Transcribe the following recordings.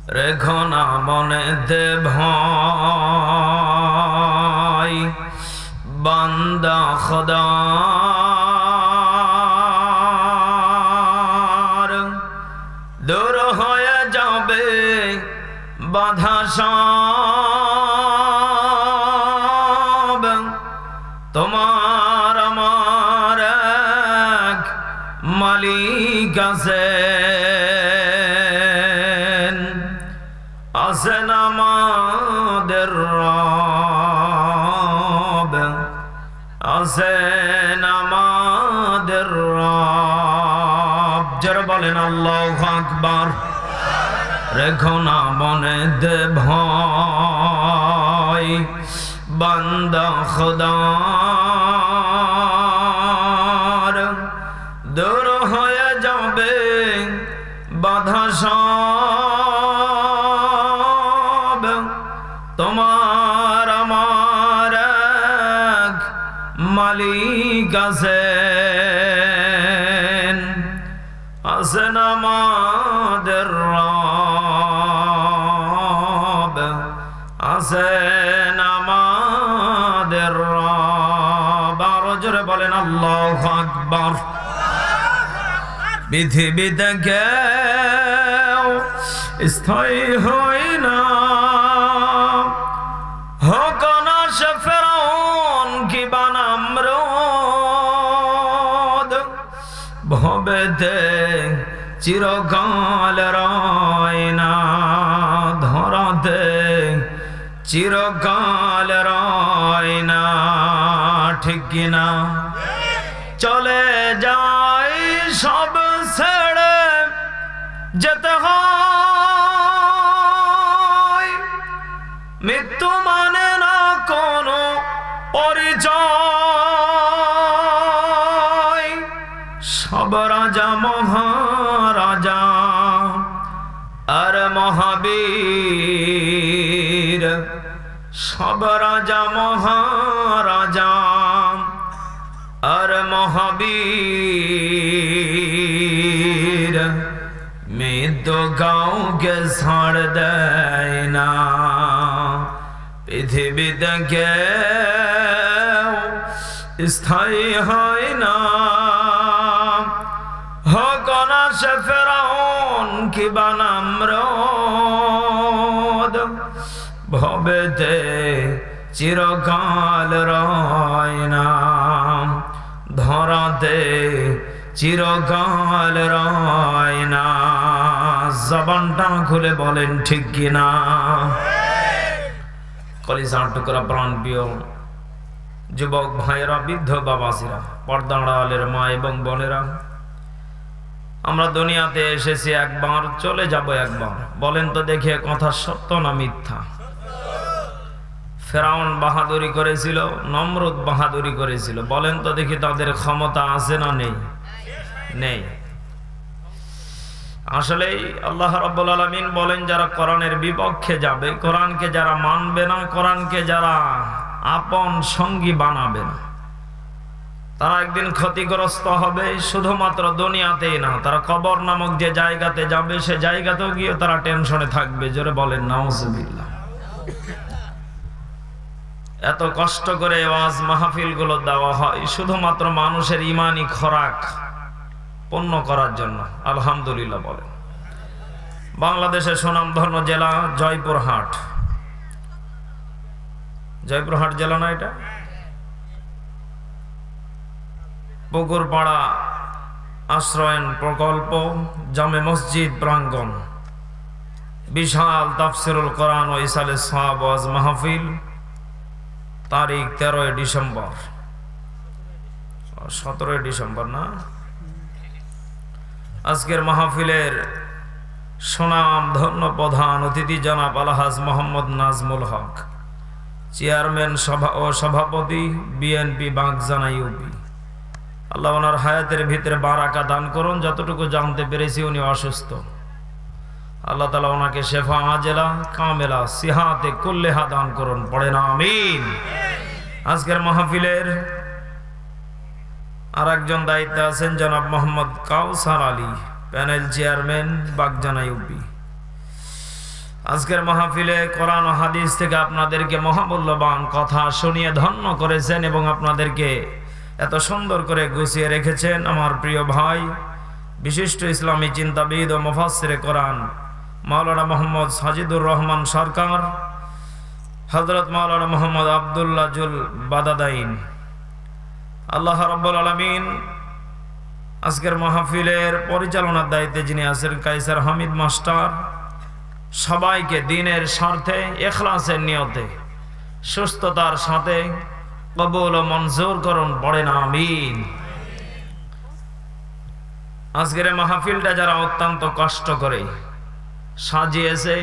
রেখো না মনেতে ভয় বান্দা খোদার দূর হয়ে যাবে বাধা সব তোমার আমার এক মালিক আছেন আমাদের রব আছেন আমাদের রব যারা বলেন আল্লাহু আকবার রেখো না মনেতে ভয় বান্দা খোদার দূর হয়ে যাবে বাধা সব তোমার আমার এক মালিক আছেন আমাদের রব আছেন আমাদের রব আরো জোরে বলেন আল্লাহু আকবার পৃথিবীতে কেউ স্থায়ী হয় না হোক না সে ফেরাউন কিবা নামরুদ ভবেতে চিরকাল রয় না ধরাতে চিরকাল রয় না ঠিক কিনা চলে যায় সব ছেড়ে যেতে হয় মৃত্যু মানে না কোনো পরিচয় সব রাজা মহারাজা আর মহাবীর সব রাজা মহারাজা আর মহাবীর মৃত্যু কাউকে ছাড় দেয় না পৃথিবীতে কেউ স্থায়ী হয় না হোক না সে ফেরাউন কিবা নামরুদ ভবেতে চিরকাল রয় না ধরাতে চিরকাল রয় না জবানটা খুলে বলেন ঠিক কিনা কলিজার টুকরা প্রাণ প্রিয় যুবক ভাইয়েরা বৃদ্ধ বাবাজিরা পর্দার আড়ালের মা এবং বোনেরা আমরা দুনিয়াতে এসেছি একবার চলে যাব একবার বলেন তো দেখে কথা সত্য না মিথ্যা ফেরাউন বাহাদুরি করেছিল নমরুদ বাহাদুরি করেছিল বলেন তো দেখি তাদের ক্ষমতা আছে না নেই নেই আসলেই আল্লাহ রাব্বুল আলামিন বলেন যারা কোরআনের বিপক্ষে যাবে কোরআনকে যারা মানবে না কোরআনকে যারা আপন সঙ্গী বানাবে না তারা একদিন ক্ষতিগ্রস্ত হবে শুধুমাত্র দুনিয়াতেই না তারা কবর নামক যে জায়গাতে যাবে সে জায়গাতেও গিয়ে তারা টেনশনে থাকবে জোরে বলেন নাউজুবিল্লাহ এত কষ্ট করে ওয়াজ মাহফিল গুলো দেওয়া হয় শুধুমাত্র মানুষের ঈমানি খোরাক পূর্ণ করার জন্য আলহামদুলিল্লাহ বলেন বাংলাদেশের সুনামধন্য জেলা জয়পুরহাট জেলা না এটা পুকুরপাড়া আশ্রয়ন প্রকল্প জামে মসজিদ প্রাঙ্গণ বিশাল তাফসিরুল কোরআন ও ইসালে সওয়াব ওয়াজ মাহফিল তারিখ 13 ডিসেম্বর 17 ডিসেম্বর না আজকের মাহফিলের সুনাম ধন্য প্রধান অতিথি জনাব আলহাজ মোহাম্মদ নাজমুল হক চেয়ারম্যান ও সভাপতি বিএনপি বাগজানা ইউপি আল্লাহ ওনার হায়াতের ভিতরে বারাকা দান করুন যতটুকু জানতে পেরেছি উনি অসুস্থ আল্লাহ তাআলা ওনাকে শেফা আজেলা কামেলা সিহাতে কুল্লেহা দান করুন পড়েন আমিন আজকের মাহফিলের আরেকজন দায়িত্বে আছেন জনাব Mohammad Kawsar Ali panel chairman Bagjana UP আজকের মাহফিলে কোরআন ও হাদিস থেকে আপনাদেরকে মহামূল্যবান কথা শুনিয়ে ধন্য করেছেন এবং আপনাদেরকে এত সুন্দর করে গুছিয়ে রেখেছেন আমার প্রিয় ভাই, বিশিষ্ট ইসলামী চিন্তাবিদ ও মুফাসসিরে কোরআন মাওলানা মোহাম্মদ সাজিদুর রহমান সরকার, হযরত মাওলানা মোহাম্মদ আব্দুল্লাহ জুল বাদাদাইন। আল্লাহ রাব্বুল আলামিন আজকের মাহফিলের পরিচালনার দায়িত্বে যিনি আছেন কায়সার হামিদ মাস্টার, সবাইকে দিনের স্বার্থে ইখলাসের নিয়তে সুস্থতার সাথে কবুল ও মঞ্জুর করুন, পড়েন আমিন। আজকের মাহফিলটা যারা অত্যন্ত কষ্ট করে সাজিয়েছে,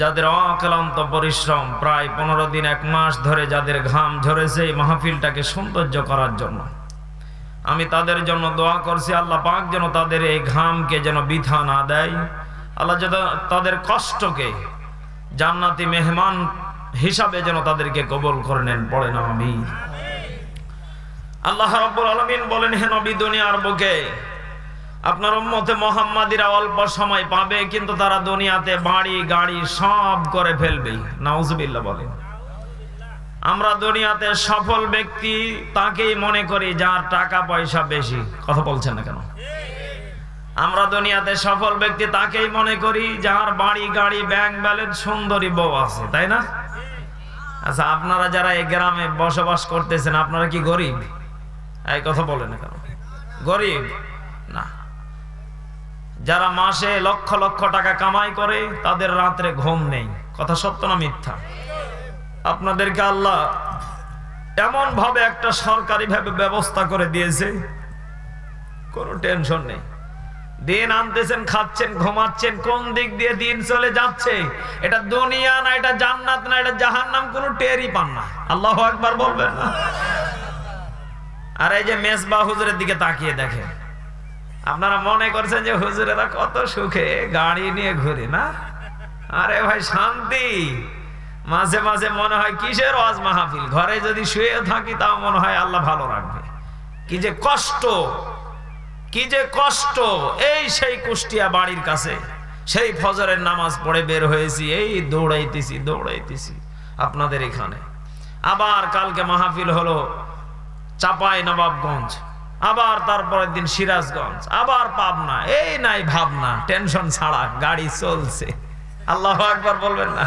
যাদের অক্লান্ত পরিশ্রম প্রায় 15 দিন 1 মাস ধরে যাদের ঘাম ঝরেছে এই মাহফিলটাকে সৌন্দর্য করার জন্য, আমি তাদের জন্য দোয়া করছি আল্লাহ পাক যেন তাদের এই ঘামকে যেন বৃথা না দেয়, আল্লাহ যেন তাদের কষ্টকে জান্নাতি মেহমান হিসাবে যেন তাদেরকে কবুল করে নেন, পড়েন আমিন। আল্লাহ রাব্বুল আলামিন বলেন, হে নবী, দুনিয়ার বুকে আপনার উম্মতে মুহাম্মাদিরা অল্প সময় পাবে, কিন্তু তারা দুনিয়াতে বাড়ি গাড়ি সব করে ফেলবে। নাউজুবিল্লাহ বলেন। আমরা দুনিয়াতে সফল ব্যক্তি তাকেই মনে করি যার টাকা পয়সা বেশি। কথা বলছেন না কেন? আমরা দুনিয়াতে সফল ব্যক্তি তাকেই মনে করি যার বাড়ি গাড়ি ব্যাংক ব্যালেন্স সুন্দরী বউ আছে, তাই না? আচ্ছা, আপনারা যারা এই গ্রামে বসবাস করতেছেন আপনারা কি গরিব? এই কথা বলেন না কেন? গরিব না। যারা মাসে লক্ষ লক্ষ টাকা কামাই করে তাদের রাত্রে ঘুম নেই। কথা সত্য না মিথ্যা? আপনাদেরকে আল্লাহ এমন ভাবে একটা সরকারি ভাবে ব্যবস্থা করে দিয়েছে, কোনো টেনশন নেই। দিন আনতেছেন, খাচ্ছেন, ঘুমাচ্ছেন, কোন দিক দিয়ে দিন চলে যাচ্ছে এটা দুনিয়া না, এটা জান্নাত না, এটা জাহান্নাম, কোনো টেরই পান না। আল্লাহু আকবার বলবেন না? আর এই যে মেজবাহ হুজুরের দিকে তাকিয়ে দেখেন, আপনারা মনে করছেন যে হুজুরেরা কত সুখে গাড়ি নিয়ে ঘুরে না? আরে ভাই শান্তি। মাঝে মাঝে মনে হয় কিসের ওয়াজ মাহফিল, ঘরে যদি শুয়ে থাকি তাও মনে হয় আল্লাহ ভালো রাখবে। কি যে কষ্ট, কি যে কষ্ট। এই সেই কুষ্টিয়া বাড়ির কাছে সেই ফজরের নামাজ পড়ে বের হয়েছি, এই দৌড়াইতেছি আপনাদের এখানে। আবার কালকে মাহফিল হলো চাপাই নবাবগঞ্জ, আবার তারপরের দিন সিরাজগঞ্জ, আবার পাবনা। এই নাই ভাবনা, টেনশন ছাড়া গাড়ি চলছে। আল্লাহু আকবার বলবেন না?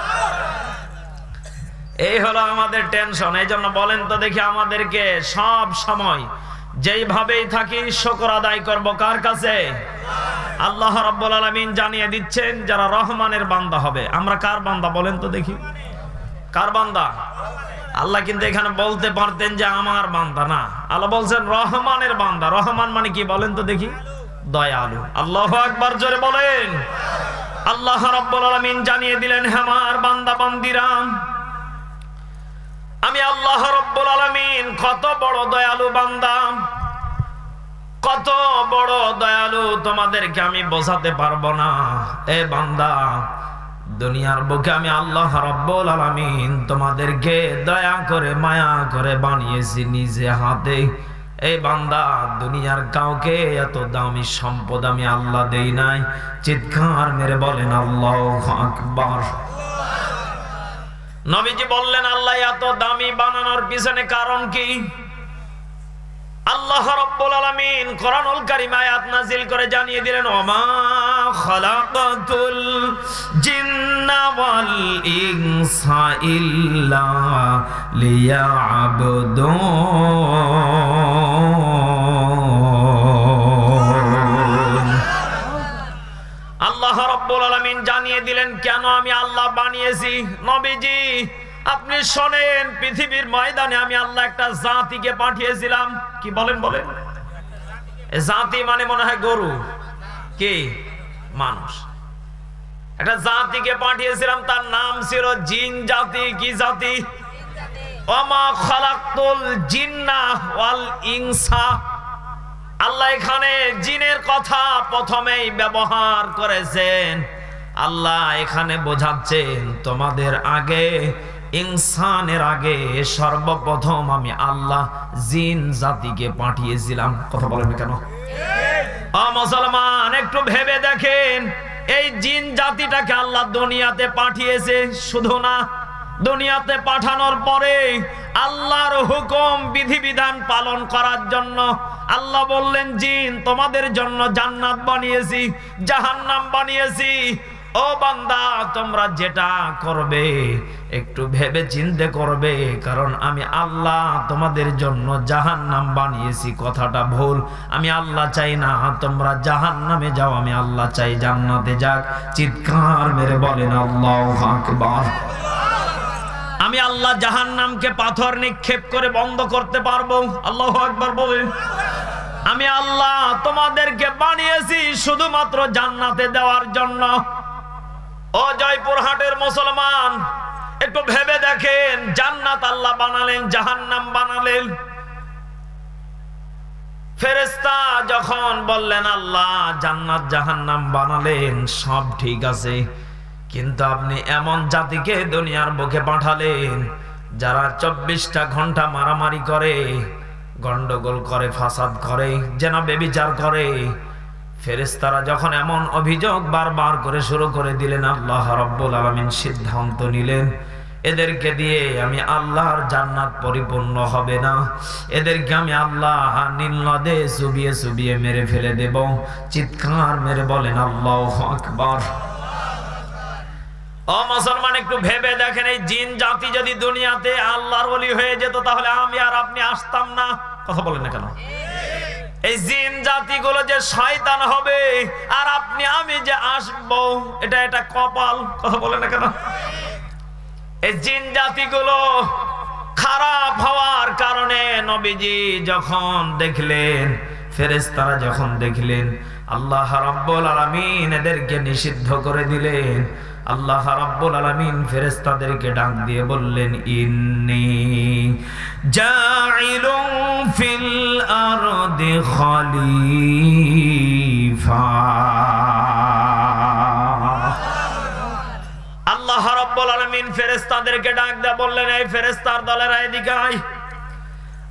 এই হলো আমাদের টেনশন। এই জন্য বলেন তো দেখি, আমাদেরকে সব সময় যেইভাবেই থাকি শুকর আদায় করব কার কাছে? আল্লাহ রাব্বুল আলামিন জানিয়ে দিচ্ছেন যারা রহমানের বান্দা হবে। আমরা কার বান্দা বলেন তো দেখি? কার বান্দা? আল্লাহ কিন্তু এখানে বলতে পারতেন যে আমার বান্দা, না, আল্লাহ বলছেন রহমানের বান্দা। রহমান মানে কি বলেন তো দেখি? দয়ালু। আল্লাহু আকবার জোরে বলেন। আল্লাহ রাব্বুল আলামিন জানিয়ে দিলেন, হে আমার বান্দা বান্দিরা, আমি আল্লাহ রাব্বুল আলামিন কত বড় দয়ালু বান্দা, কত বড় দয়ালু তোমাদেরকে আমি বোঝাতে পারবো না। এ বান্দা, দুনিয়ার বুকে আমি আল্লাহ রাব্বুল আলামিন তোমাদেরকে দয়া করে মায়া করে বানিয়েছি নিজে হাতে। এই বান্দা, দুনিয়ার কাউকে এত দামি সম্পদ আমি আল্লাহ দেই নাই। চিৎকার মেরে বলেন আল্লাহু আকবার। নবীজি বললেন, আল্লাহ এত দামি বানানোর পিছনে কারণ কি? আল্লাহ রাব্বুল আলামিন কোরআনুল কারীম আয়াত নাযিল করে জানিয়ে দিলেন, ওমা খালাকাতুল জিন্না ওয়াল ইনসা ইল্লা লিয়াবুদুন। আল্লাহ রাব্বুল আলামিন জানিয়ে দিলেন কেন আমি আল্লাহ বানিয়েছি। নবীজি আপনি শোনেন, পৃথিবীর ময়দানে আমি আল্লাহ একটা জাতিকে পাঠিয়েছিলাম। কি বলেন? বলেন। জাতি মানে মনে হয় গরু, কি মানুষ। একটা জাতিকে পাঠিয়েছিলাম, তার নাম ছিল জিন জাতি। কি জাতি? ওমা খালাকতুল জিন্না ওয়াল ইনসা। আল্লাহ এখানে জিনের কথা প্রথমেই ব্যবহার করেছেন। আল্লাহ এখানে বোঝাচ্ছেন তোমাদের আগে, ইনসানের আগে সর্বপ্রথম আমি আল্লাহ জিন জাতিকে পাঠিয়েছিলাম। কথা বলেন কেন? মুসলমান একটু ভেবে দেখেন, এই জিন জাতিটাকে আল্লাহ দুনিয়াতে পাঠিয়েছে, শুধু না দুনিয়াতে পাঠানোর পরে আল্লাহর হুকুম বিধিবিধান পালন করার জন্য আল্লাহ বললেন, জিন তোমাদের জন্য জান্নাত বানিয়েছি, জাহান্নাম বানিয়েছি। ও বান্দা, তোমরা যেটা করবে একটু ভেবে চিন্তে করবে, কারণ আমি আল্লাহ তোমাদের জন্য জাহান্নাম বানিয়েছি কথাটা ভুল। আমি আল্লাহ চাই না তোমরা জাহান্নামে যাও, আমি আল্লাহ চাই জান্নাতে যাক। চিৎকার মেরে বলেন আল্লাহু আকবার। আমি আল্লাহ জাহান্নামকে পাথর নিক্ষেপ করে বন্ধ করতে পারবো। আল্লাহু আকবার বলেন। আমি আল্লাহ তোমাদেরকে বানিয়েছি শুধুমাত্র জান্নাতে দেওয়ার জন্য। ও জয়পুরহাটের মুসলমান, একটু ভেবে দেখেন, জান্নাত আল্লাহ বানালেন, জাহান্নাম বানালেন। ফেরেশতা যখন বললেন আল্লাহ জান্নাত জাহান্নাম বানালেন, সব ঠিক আছে, কিন্তু আপনি এমন জাতিকে দুনিয়ার বুকে পাঠালেন যারা 24টা ঘন্টা মারামারি করে, গন্ডগোল করে, ফাসাদ করে, জেনা ব্যভিচার করে। ফেরেশতারা যখন এমন অভিযোগ বারবার করে শুরু করে দিলেন, আল্লাহ রাব্বুল আলামিন সিদ্ধান্ত নিলেন, এদেরকে দিয়ে আমি আল্লাহর জান্নাত পরিপূর্ণ হবে না, এদেরকে আমি আল্লাহ নীল নদে চুবিয়ে চুবিয়ে মেরে ফেলে দেব। চিৎকার মেরে বলেন আল্লাহু আকবার। ও মুসলমান, একটু ভেবে দেখেন, এই জিন জাতি যদি দুনিয়াতে আল্লাহর ওলি হয়ে যেত, তাহলে আমি আর আপনি আসতাম না। কথা বলেন না কেন? এই জিন জাতিগুলো যে শয়তান হবে আর আপনি আমি যে আসবো, এটা কপাল। কথা বলেন না কেন? এই জিন জাতিগুলো খারাপ হওয়ার কারণে নবীজি যখন দেখলেন, ফেরেশতারা যখন দেখলেন আল্লাহ রাব্বুল আলামিন এদেরকে নিষিদ্ধ করে দিলেন, আল্লাহ রাব্বুল আলামিন ফেরেশতাদেরকে ডাক দিয়ে বললেন, ইন্নী জাইলুন ফিল আরদি খলিফা। আল্লাহ রাব্বুল আলামিন ফেরেশতাদেরকে ডাক দিয়ে বললেন, এই ফেরেশতার দলেরা এদিকে আয়।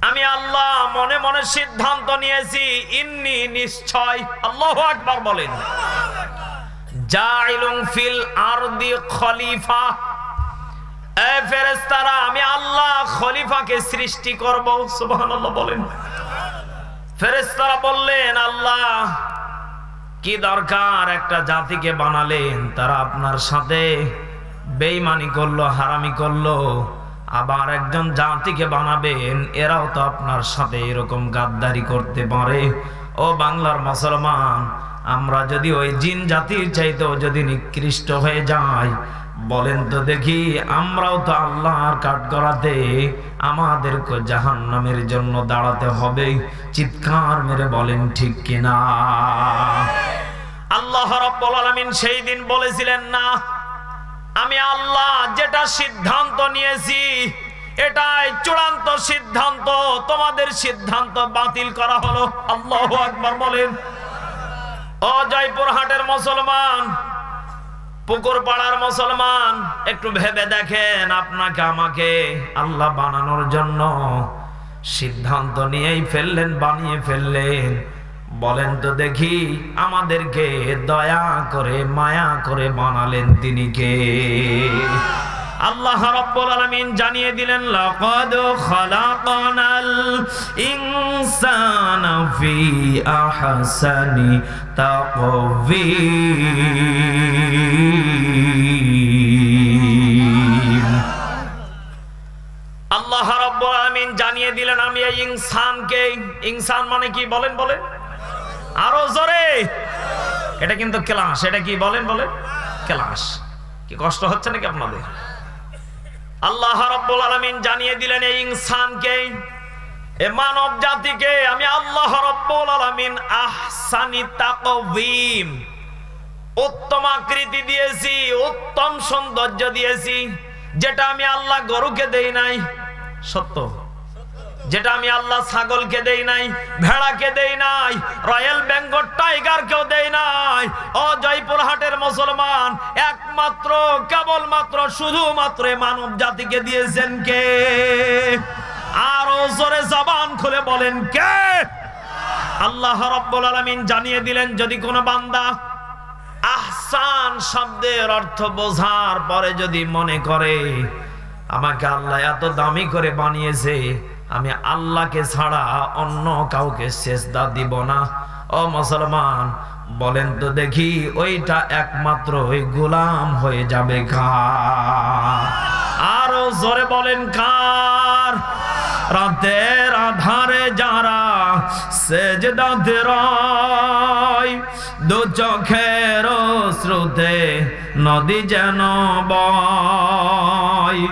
আমি আল্লাহ মনে মনে সিদ্ধান্ত নিয়েছি, ইন্নী নিশ্চয়, আল্লাহু আকবার বলেন, জাইলুন ফিল আরদি খলিফা। এই ফেরেশতারা, আমি আল্লাহ খলিফাকে সৃষ্টি করব। সুবহানাল্লাহ বলেন। ফেরেশতারা বললেন, আল্লাহ কি দরকার, একটা জাতিকে বানালেন, তারা আপনার সাথে বেঈমানি করলো, হারামি করলো, আবার একজন জাতিকে বানাবেন, এরাও তো আপনার সাথে এরকম গাদ্দারি করতে পারে। ও বাংলার মুসলমান, আমরা যদি ওই জিন জাতির চাইতেও যদি নিকৃষ্ট হয়ে যাই, বলেন তো দেখি, আমরাও তো আল্লাহর কাঠগড়াতে আমাদেরকে জাহান্নামের জন্য দাঁড়াতে হবে। চিৎকার মেরে বলেন ঠিক কিনা? আল্লাহ রাব্বুল আলামিন সেই দিন বলেছিলেন, না, আমি আল্লাহ যেটা সিদ্ধান্ত নিয়েছি এটাই চূড়ান্ত সিদ্ধান্ত, তোমাদের সিদ্ধান্ত বাতিল করা হলো। আল্লাহু আকবার বলেন। ও জয়পুরহাটের মুসলমান, পুকুর পাড়ার মুসলমান, একটু ভেবে দেখেন, আপনাকে আমাকে আল্লাহ বানানোর জন্য সিদ্ধান্ত নিয়েই ফেললেন, বানিয়ে ফেললেন। বলেন তো দেখি, আমাদেরকে দয়া করে মায়া করে বানালেন তিনি কে? আল্লাহ রাব্বুল আলামিন জানিয়ে দিলেন, লাকাদ খালাকনাল ইনসানা ফি আহসানি তাকওয়িম। আল্লাহ রাব্বুল আলামিন জানিয়ে দিলেন, আমি এই ইনসানকে, ইনসান মানে কি বলেন? বলেন আরো জোরে। এটা কিন্তু ক্লাস। এটা কি বলেন? বলেন ক্লাস। কি কষ্ট হচ্ছে নাকি আপনাদের? আল্লাহ রাব্বুল আলামিন জানিয়ে দিলেন, এই ইনসানকে, এই মানব জাতিকে আমি আল্লাহ রাব্বুল আলামিন আহসানি তাকওয়িম, উত্তম আকৃতি দিয়েছি, উত্তম সৌন্দর্য দিয়েছি, যেটা আমি আল্লাহ গরুকে দেই নাই। সত্য। যেটা আমি আল্লাহ ছাগলকে দেই নাই, ভেড়াকে দেই নাই, রয়্যাল বেঙ্গল টাইগারকেও দেই নাই। ও জয়পুরহাটের মুসলমান, একমাত্র কেবলমাত্র শুধুমাত্র মানব জাতিকে দিয়েছেন কে? আরো জোরে জবান খুলে বলেন কে? আল্লাহ রাব্বুল আলামিন জানিয়ে দিলেন, যদি কোনো বান্দা আহসান শব্দের অর্থ বোঝার পরে যদি মনে করে আমাকে আল্লাহ এত দামি করে বানিয়েছে, আমি আল্লাহকে ছাড়া অন্য কাউকে সেজদা দিব না, ও মুসলমান বলেন তো দেখি ওইটা একমাত্র ওই গোলাম হয়ে যাবে কার? আরো জোরে বলেন কার? রাতের আধারে যারা সেজদাতে রয়, দু চোখের স্রোতে নদী যেন বয়,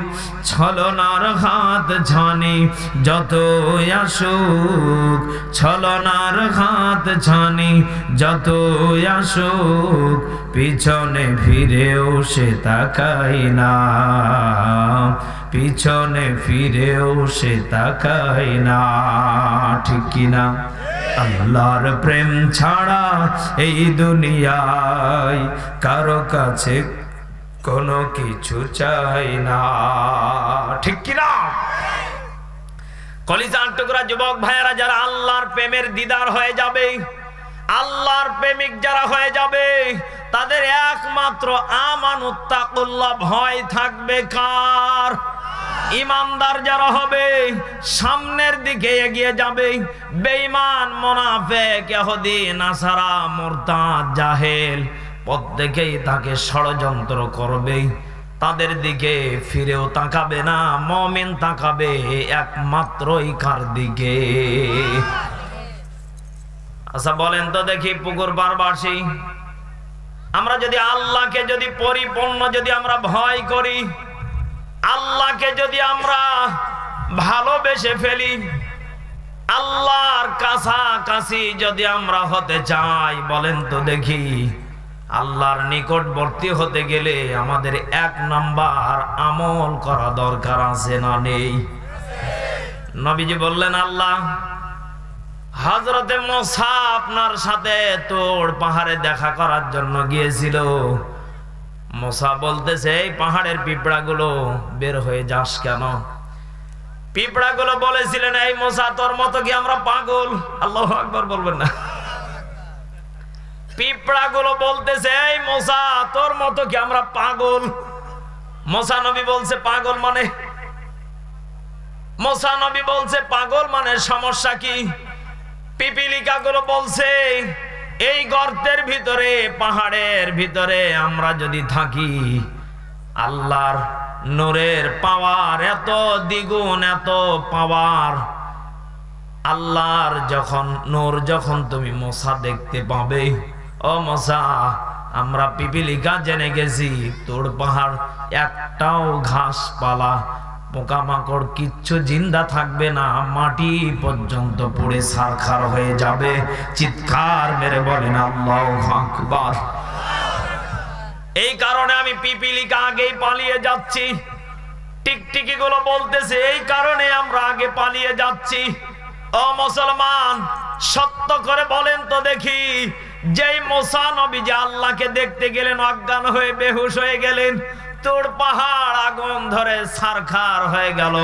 ছলনার হাত ছানি যত আসুক, ছলনার হাত ছানি যত আসুক, পিছনে ফিরেও সে তাকায় না, পিছনে ফিরেও সে তাকায় না, ঠিক কিনা? আল্লাহর প্রেম ছাড়া এই দুনিয়ায় কারো কাছে কোনো কিছু চাই না, ঠিক কিনা? কলিজার টুকরা যুবক ভাইয়েরা, যারা আল্লাহর প্রেমের দিদার হয়ে যাবে, আল্লাহর প্রেমিক যারা হয়ে যাবে, তাদের একমাত্র আমানুত্তাকুল্লাহ ভয় থাকবে কার? ইমানদার যারা হবে সামনের দিকে এগিয়ে যাবে, বেঈমান মুনাফিক ইহুদি নাসারা মুরতাদ জাহেল প্রত্যেকেই তাকে ষড়যন্ত্র করবে, তাদের দিকে ফিরেও তাকাবে না। মুমিন তাকাবে একমাত্রই কার দিকে? আচ্ছা বলেন তো দেখি পুকুর পাড়বাসী, আমরা যদি আল্লাহকে যদি পরিপূর্ণ যদি আমরা ভয় করি, আল্লাহকে যদি আমরা ভালোবেসে ফেলি, আল্লাহর কাছাকাছি যদি আমরা হতে চাই, বলেন তো দেখি আল্লাহর নিকটবর্তী হতে গেলে আমাদের এক নাম্বার আমল করা দরকার আছে না নেই? নবীজি বললেন আল্লাহ হযরতে মুসা আপনার সাথে তোর পাহাড়ে দেখা করার জন্য গিয়েছিল। মুসা বলতেছে এই পাহাড়ের পিঁপড়াগুলো বের হয়ে যাস কেন? পিঁপড়াগুলো বলেছিলেন এই মুসা তোর মতো কি আমরা পাগল? আল্লাহু আকবার বলবেন না? পিঁপড়াগুলো বলতেছে এই মুসা তোর মতো কি আমরা পাগল? মুসা নবী বলছে পাগল মানে? মুসা নবী বলছে পাগল মানে সমস্যা কি? পিপিলিকাগুলো বলছে এই গর্তের ভিতরে পাহাড়ের ভিতরে আমরা যদি থাকি, আল্লাহর নূরের পাওয়ার এত দ্বিগুণ, এত পাওয়ার, আল্লাহর যখন নূর যখন তুমি মুসা দেখতে পাবে, ও মুসা আমরা পিপিলিকা জেনে গেছি তোর পাহাড় একটাও ঘাস পালা পোকামাকড় কিচ্ছু জিন্দা থাকবে না, মাটি পর্যন্ত পুড়ে ছারখার হয়ে যাবে। চিৎকার মেরে বলেন আল্লাহু আকবার। এই কারণে আমি পিপিলিকা আগেই পালিয়ে যাচ্ছি। টিকটিকি গুলো বলতেছে এই কারণে আমরা আগে পালিয়ে যাচ্ছি। ও মুসলমান সত্য করে বলেন তো দেখি, যেই মুসা নবী যে আল্লাহকে দেখতে গেলেন অজ্ঞান হয়ে বেহুশ হয়ে গেলেন, তোর পাহাড় আগুন ধরে ছারখার হয়ে গেল,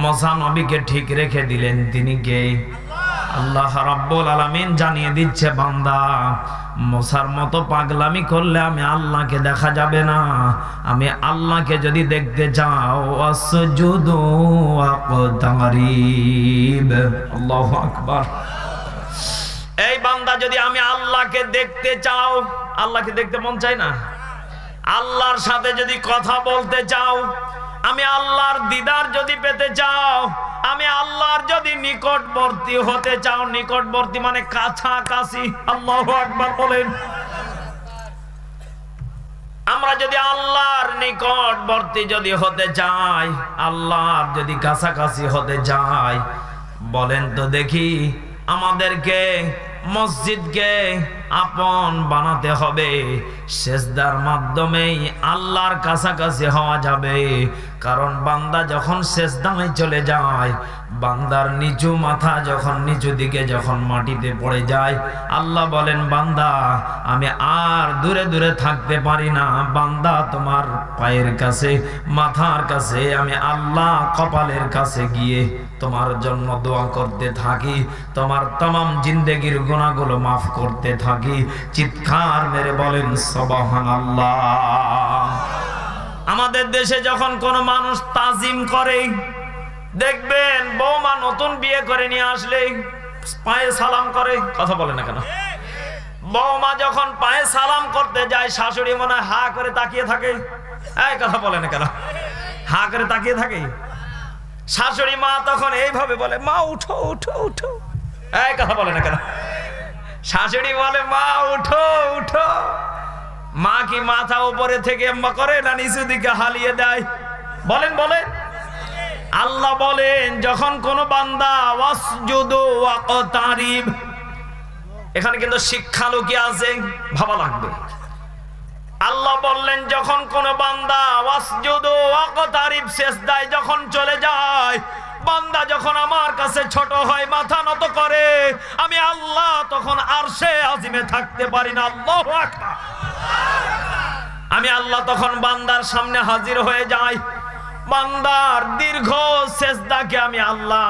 মুসা নবীকে ঠিক রেখে দিলেন তিনি কে? আল্লাহ রাব্বুল আলামিন জানিয়ে দিচ্ছে বান্দা মুসার মতো পাগলামি করলে আমি আল্লাহকে দেখা যাবে না। আমি আল্লাহকে যদি দেখতে চাও আসজুদু ওয়াকতারিব। আল্লাহু আকবার। এই বান্দা যদি আমি আল্লাহকে দেখতে চাও, আল্লাহকে দেখতে মন চাই না? আল্লাহর সাথে যদি কথা বলতে চাও, আমি আল্লাহর দিদার যদি পেতে চাও, আমি আল্লাহর যদি নিকটবর্তী হতে চাও, নিকটবর্তী মানে কাছাকাছি, আল্লাহু আকবার বলেন। আমরা যদি আল্লাহর নিকটবর্তী যদি হতে চাই, আল্লাহর যদি কাছাকাছি হতে চাই, বলেন তো দেখি আমাদেরকে মসজিদকে আপন বানাতে হবে। সেজদার মাধ্যমেই আল্লাহর কাছাকাছি হওয়া যাবে। কারণ বান্দা যখন সেজদায় চলে যায়, বান্দার নিচু মাথা যখন নিচু দিকে যখন মাটিতে পড়ে যায়, আল্লাহ বলেন বান্দা আমি আর দূরে দূরে থাকতে পারি না, বান্দা তোমার পায়ের কাছে মাথার কাছে আমি আল্লাহ কপালের কাছে গিয়ে তোমার জন্য দোয়া করতে থাকি, তোমার तमाम জিন্দেগীর গুনাহগুলো মাফ করতে থাকি। চিৎকার মেরে বলেন সুবহানাল্লাহ। আমাদের দেশে যখন কোনো মানুষ তাজিম করে, দেখবেন বৌমা নতুন বিয়ে করে নিয়ে আসলে পায়ে সালাম করে, কথা বলে না কেন? বৌমা যখন পায়ে সালাম করতে যায়, শাশুড়ি মনে হয় হা করে তাকিয়ে থাকে, এই কথা বলে না কেন? হা করে তাকিয়ে থাকে। শাশুড়ি মা তখন এইভাবে বলে মা উঠো উঠো উঠো, এই কথা বলে না কেন? শাশুড়ি বলে মা উঠো উঠো। মা কি মাথা উপরে থেকে করে না নিচু দিকে হালিয়ে দেয়? বলেন বলেন। আল্লাহ বলেন যখন কোন বান্দা ওয়াসজুদু ওয়াকতারিব, এখানে কিন্তু শিক্ষা লুকিয়ে আছে, ভাবা লাগবে। আল্লাহ বললেন যখন কোন বান্দা ওয়াসজুদু ওয়াকতারিব সিজদায় যখন চলে যায়, বান্দা যখন আমার কাছে ছোট হয়, মাথা নত করে, আমি আল্লাহ তখন আরশে আজিমে থাকতে পারি না। আল্লাহু আকবার। আমি আল্লাহ তখন বান্দার সামনে হাজির হয়ে যাই। বান্দার দীর্ঘ সেজদাকে আমি আল্লাহ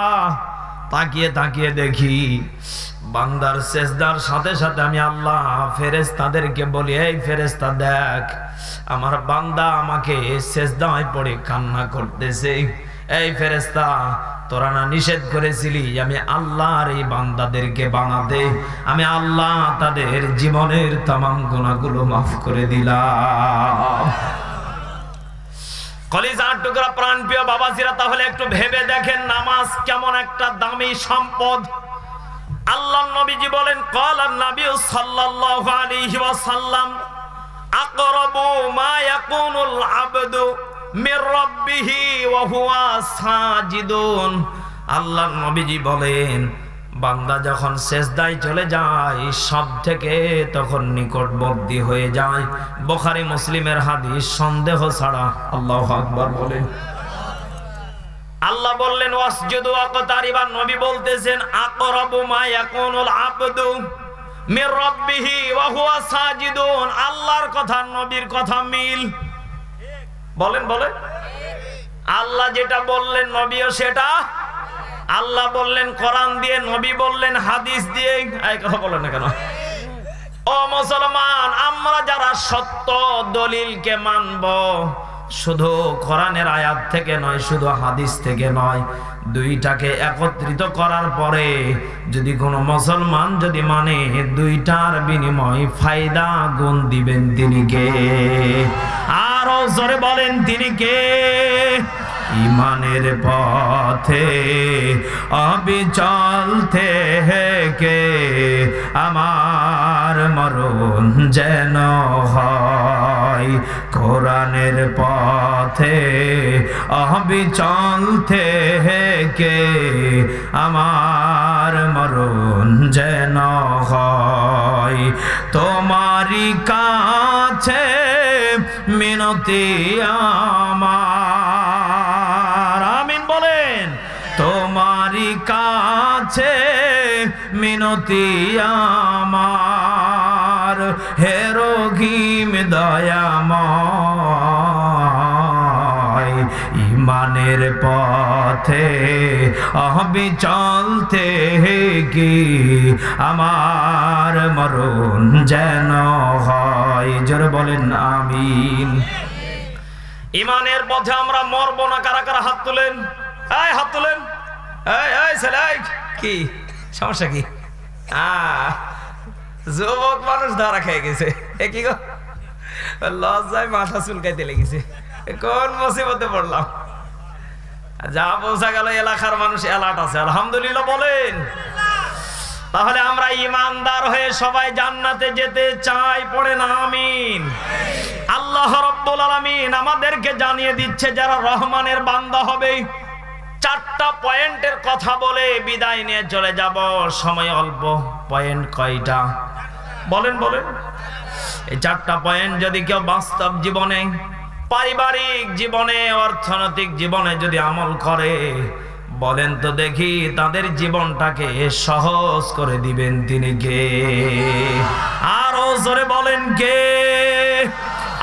তাকিয়ে তাকিয়ে দেখি। বান্দার সেজদার সাথে সাথে আমি আল্লাহ ফেরেশতাদেরকে বলি, এই ফেরেশতা দেখ আমার বান্দা আমাকে সেজদায় পড়ে কান্না করতেছে। এই ফেরেশতা তোরা না নিষেধ করেছিলি আমি আল্লাহর এই বান্দাদেরকে বানাতে, আমি আল্লাহ তাদের জীবনের तमाम গুনাহগুলো মাফ করে দিলাম। কলিজার টুকরা প্রাণপ্রিয় বাবাজিরা, তাহলে একটু ভেবে দেখেন নামাজ কেমন একটা দামি সম্পদ। আল্লাহর নবীজি বলেন ক্বালান নবী সাল্লাল্লাহু আলাইহি ওয়াসাল্লাম আকরাবু মা ইয়াকুনুল আবদু মির রাব্বিহি ওয়া হুয়া সাজিদুন। আল্লাহর নবীজি বলেন বান্দা যখন সেজদায় চলে যায় সব থেকে তখন নিকটবর্তী হয়ে যায়। বুখারী মুসলিমের হাদিস সন্দেহ ছাড়া। আল্লাহু আকবার বলেন। আল্লাহ বললেন ওয়াসজুদু ওয়াকতারিবা, নবী বলতেছেন আকরাবু মা ইয়াকুনুল আবদু মির রাব্বিহি ওয়া হুয়া সাজিদুন। আল্লাহর কথা নবীর কথা মিল। বলেন বলেন। আল্লাহ যেটা বললেন নবীও সেটা। আল্লাহ বললেন কোরআন দিয়ে, নবী বললেন হাদিস দিয়ে, এই কথা বলেন না কেন? ও মুসলমান, আমরা যারা সত্য দলিলকে মানব, শুধু কোরআনের আয়াত থেকে নয়, শুধু হাদিস থেকে নয়, দুইটাকে একত্রিত করার পরে যদি কোনো মুসলমান যদি মানে, দুইটার বিনিময় ফায়দা গুণ দিবেন তিনি কে? আরো জোরে বলেন তিনি কে? ইমানের পথে অবিচল থেকে আমার মরণ যেন হয়, কোরআনের পথে অবিচল থেকে আমার মরণ যেন হয়। তোমারই কাছে মিনতি আমার, আমিন বলেন। তোমারই কাছে মিনতি আমার, হে রহিম দয়াময়, ইমানের পথে অবিচল থেকে আমার মরণ যেন হয়। জোরে বলেন আমিন। ইমানের পথে আমরা মরবো না। কারা কারা হাত তুলেন? এই হাত তুলেন। এই এই ছেলে, কি সমস্যা কি? যুবক মানুষ ধরা খেয়ে গেছে। এ কি গো, লজ্জায় মাথা চুলকাইতে লেগেছে। কোন মুসিবতে পড়লাম? যা বোঝা গেল এলাকার মানুষ এলাট আছে, আলহামদুলিল্লাহ বলেন। তাহলে আমরা ইমানদার হয়ে সবাই জান্নাতে যেতে চাই, পড়েন আমিন। আল্লাহ রাব্বুল আলামিন আমাদেরকে জানিয়ে দিচ্ছে যারা রহমানের বান্দা হবে। চারটা পয়েন্টের কথা বলে বিদায় নিয়ে চলে যাব, সময় অল্প। পয়েন্ট কয়টা বলেন বলেন? এই চারটা পয়েন্ট যদি কেউ বাস্তব জীবনে পারিবারিক জীবনে, অর্থনৈতিক জীবনে যদি আমল করে, বলেন তো দেখি তাদের জীবনটাকে সহজ করে দিবেন তিনি কে? আরো জোরে বলেন কে?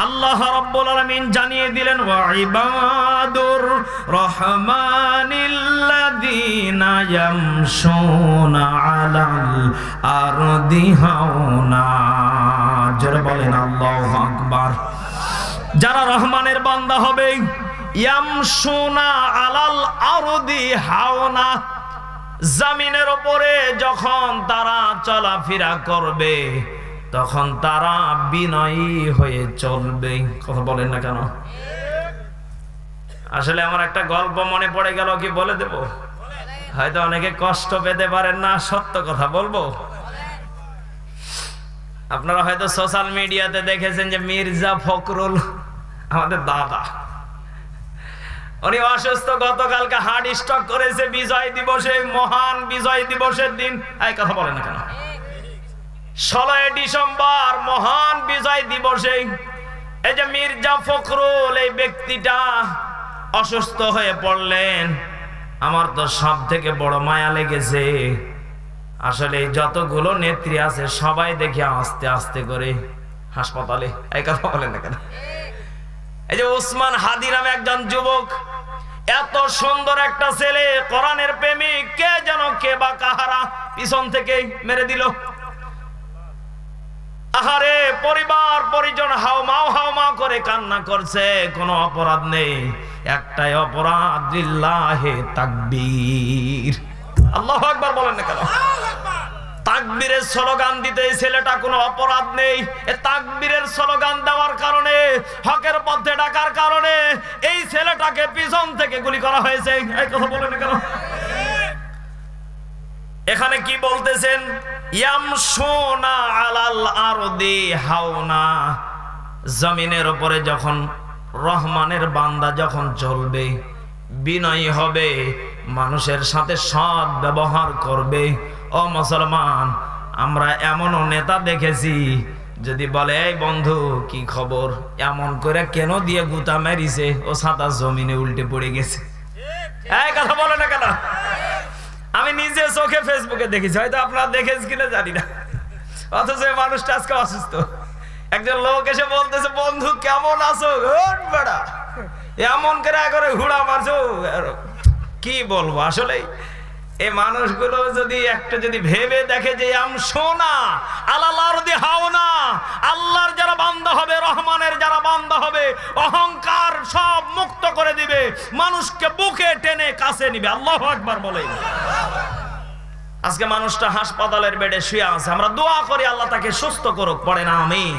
আল্লাহ রাব্বুল আলামিন জানিয়ে দিলেন, ওয়া ইবাদুর রহমানিল্লাযীনা ইয়ামশুনা আলাল আরদি হাওনা। জোরে বলেন আল্লাহু আকবার। যারা রহমানের বান্দা হবে, ইয়ামশুনা আলাল আরদি হাওনা, জমিনের উপরে যখন তারা চলাফেরা করবে তখন তারা বিনয়ী হয়ে চলবে। কথা বলেন না কেন? আসলে আমার একটা গল্প মনে পড়ে গেল, কি বলে দেব? হয়তো অনেকে কষ্ট পেতে পারেন না, সত্য কথা বলবো। আপনারা হয়তো সোশ্যাল মিডিয়াতে দেখেছেন যে মির্জা ফখরুল, আমাদের দাদা, উনি অসুস্থ, গতকালকে হার্ট স্ট্রোক করেছে বিজয় দিবসে, মহান বিজয় দিবসের দিন। এই কথা বলেন না কেন? 16 ডিসেম্বর মহান বিজয় দিবসে এই যে মির্জা ফখরুল, এই ব্যক্তিটা অসুস্থ হয়ে পড়লেন। আমার তো সব থেকে বড় মায়া লেগেছে। আসলে যতগুলো নেত্রী আছে সবাই দেখি আস্তে আস্তে করে হাসপাতালে। এই কথা বলেন না কেন? এই যে ওসমান হাদি নামে একজন যুবক, এত সুন্দর একটা ছেলে, কোরআনের প্রেমিক, কে যেন কে বা কাহারা পিছন থেকে মেরে দিল। আহারে, পরিবার পরিজন হাউমাউ করে কান্না করছে। কোনো অপরাধ নেই, একটাই অপরাধ, লিল্লাহে তাকবীর। আল্লাহু আকবার বলেন না কেন? তাকবীরের স্লোগান দিতে এই ছেলেটা কোনো অপরাধ নেই। এই তাকবীরের স্লোগান দেওয়ার কারণে, হকের পথে ডাকার কারণে এই ছেলেটাকে পিছন থেকে গুলি করা হয়েছে। এই কথা বলেন না কেন? এখানে কি বলতেছেন? ইয়ামশুনা আলাল আরদি হাওনা, জমিনের উপরে যখন রহমানের বান্দা যখন চলবে, বিনয়ী হবে, মানুষের সাথে সৎ ব্যবহার করবে। ও মুসলমান, আমরা এমনও নেতা দেখেছি, যদি বলে এই বন্ধু কি খবর, এমন করে কেন দিয়ে গুতা মেরিছে, ও ছাতা জমিনে উল্টে পড়ে গেছে। এই কথা বলে না কেন? আমি নিজে চোখে ফেসবুকে দেখেছি, হয়তো আপনারা দেখেছেন কিনা জানি না। অথচ মানুষটা আজকে অসুস্থ। একজন লোক এসে বলতেছে, বন্ধু কেমন আছো? এমন করে ঘুরা মারছো। কি বলবো, আসলে এই মানুষগুলো যদি একটু যদি ভেবে দেখে যে আমশোনা আলাল আরদি হাওনা, আল্লাহর যারা বান্দা হবে, রহমানের যারা বান্দা হবে, অহংকার সব মুক্ত করে দিবে, মানুষকে বুকে টেনে কাছে নিবে। আল্লাহু আকবার বলেন। আজকে মানুষটা হাসপাতালের বেডে শুয়ে আছে, আমরা দোয়া করি আল্লাহ তাকে সুস্থ করুক, পড়ে না আমিন।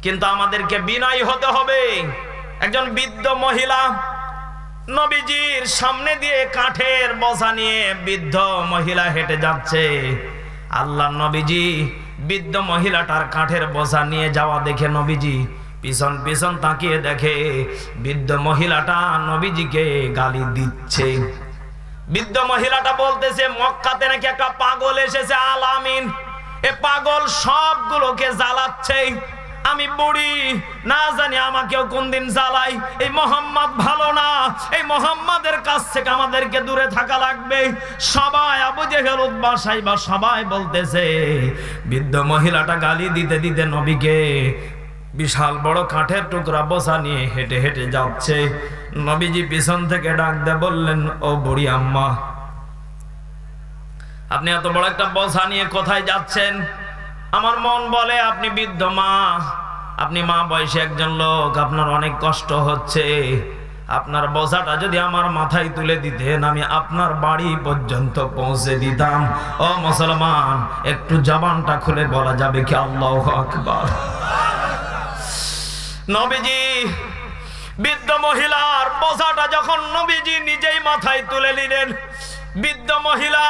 কিন্তু আমাদেরকে বিনয়ী হতে হবে। একজন বৃদ্ধ মহিলা নবীজির সামনে দিয়ে কাঠের বোঝা নিয়ে বৃদ্ধ মহিলা হেঁটে যাচ্ছে। আল্লাহ নবীজি বৃদ্ধ মহিলাটার কাঠের বোঝা নিয়ে যাওয়া দেখে নবীজি পিছন পিছন তাকিয়ে দেখে বৃদ্ধ মহিলাটা নবীজিকে গালি দিচ্ছে। বৃদ্ধ মহিলাটা বলতেছে, মক্কাতে নাকি একটা পাগল এসেছে আলামিন, এ পাগল সবগুলোকে জ্বালাচ্ছে। আমি বুড়ি, না জানি আমাকেও কোন দিন জ্বালাই। এই মোহাম্মদ ভালো না, এই মোহাম্মদের কাছ থেকে আমাদেরকে দূরে থাকা লাগবে। সবাই আবু জেহেল উতবা সাইবা সবাই বলতেছে। বৃদ্ধ মহিলাটা গালি দিতে দিতে নবীকে বিশাল বড় কাঠের টুকরা বোঝা নিয়ে হেঁটে হেঁটে যাচ্ছে। নবীজি পিছন থেকে ডাক দিয়ে বললেন, ও বুড়ি আম্মা, আপনি এত বড় একটা বোঝা নিয়ে কোথায় যাচ্ছেন? আমার মন বলে আপনি বৃদ্ধ মা, আপনি মা বয়সী একজন লোক, আপনার অনেক কষ্ট হচ্ছে। আপনার বোঝাটা যদি আমার মাথায় তুলে দিতেন, আমি আপনার বাড়ি পর্যন্ত পৌঁছে দিতাম। ও মুসলমান, একটু জবানটা খুলে বলা যাবে কি আল্লাহু আকবার? নবীজি বৃদ্ধ মহিলার বোঝাটা যখন নবীজি নিজেই মাথায় তুলে নিলেন, বৃদ্ধ মহিলা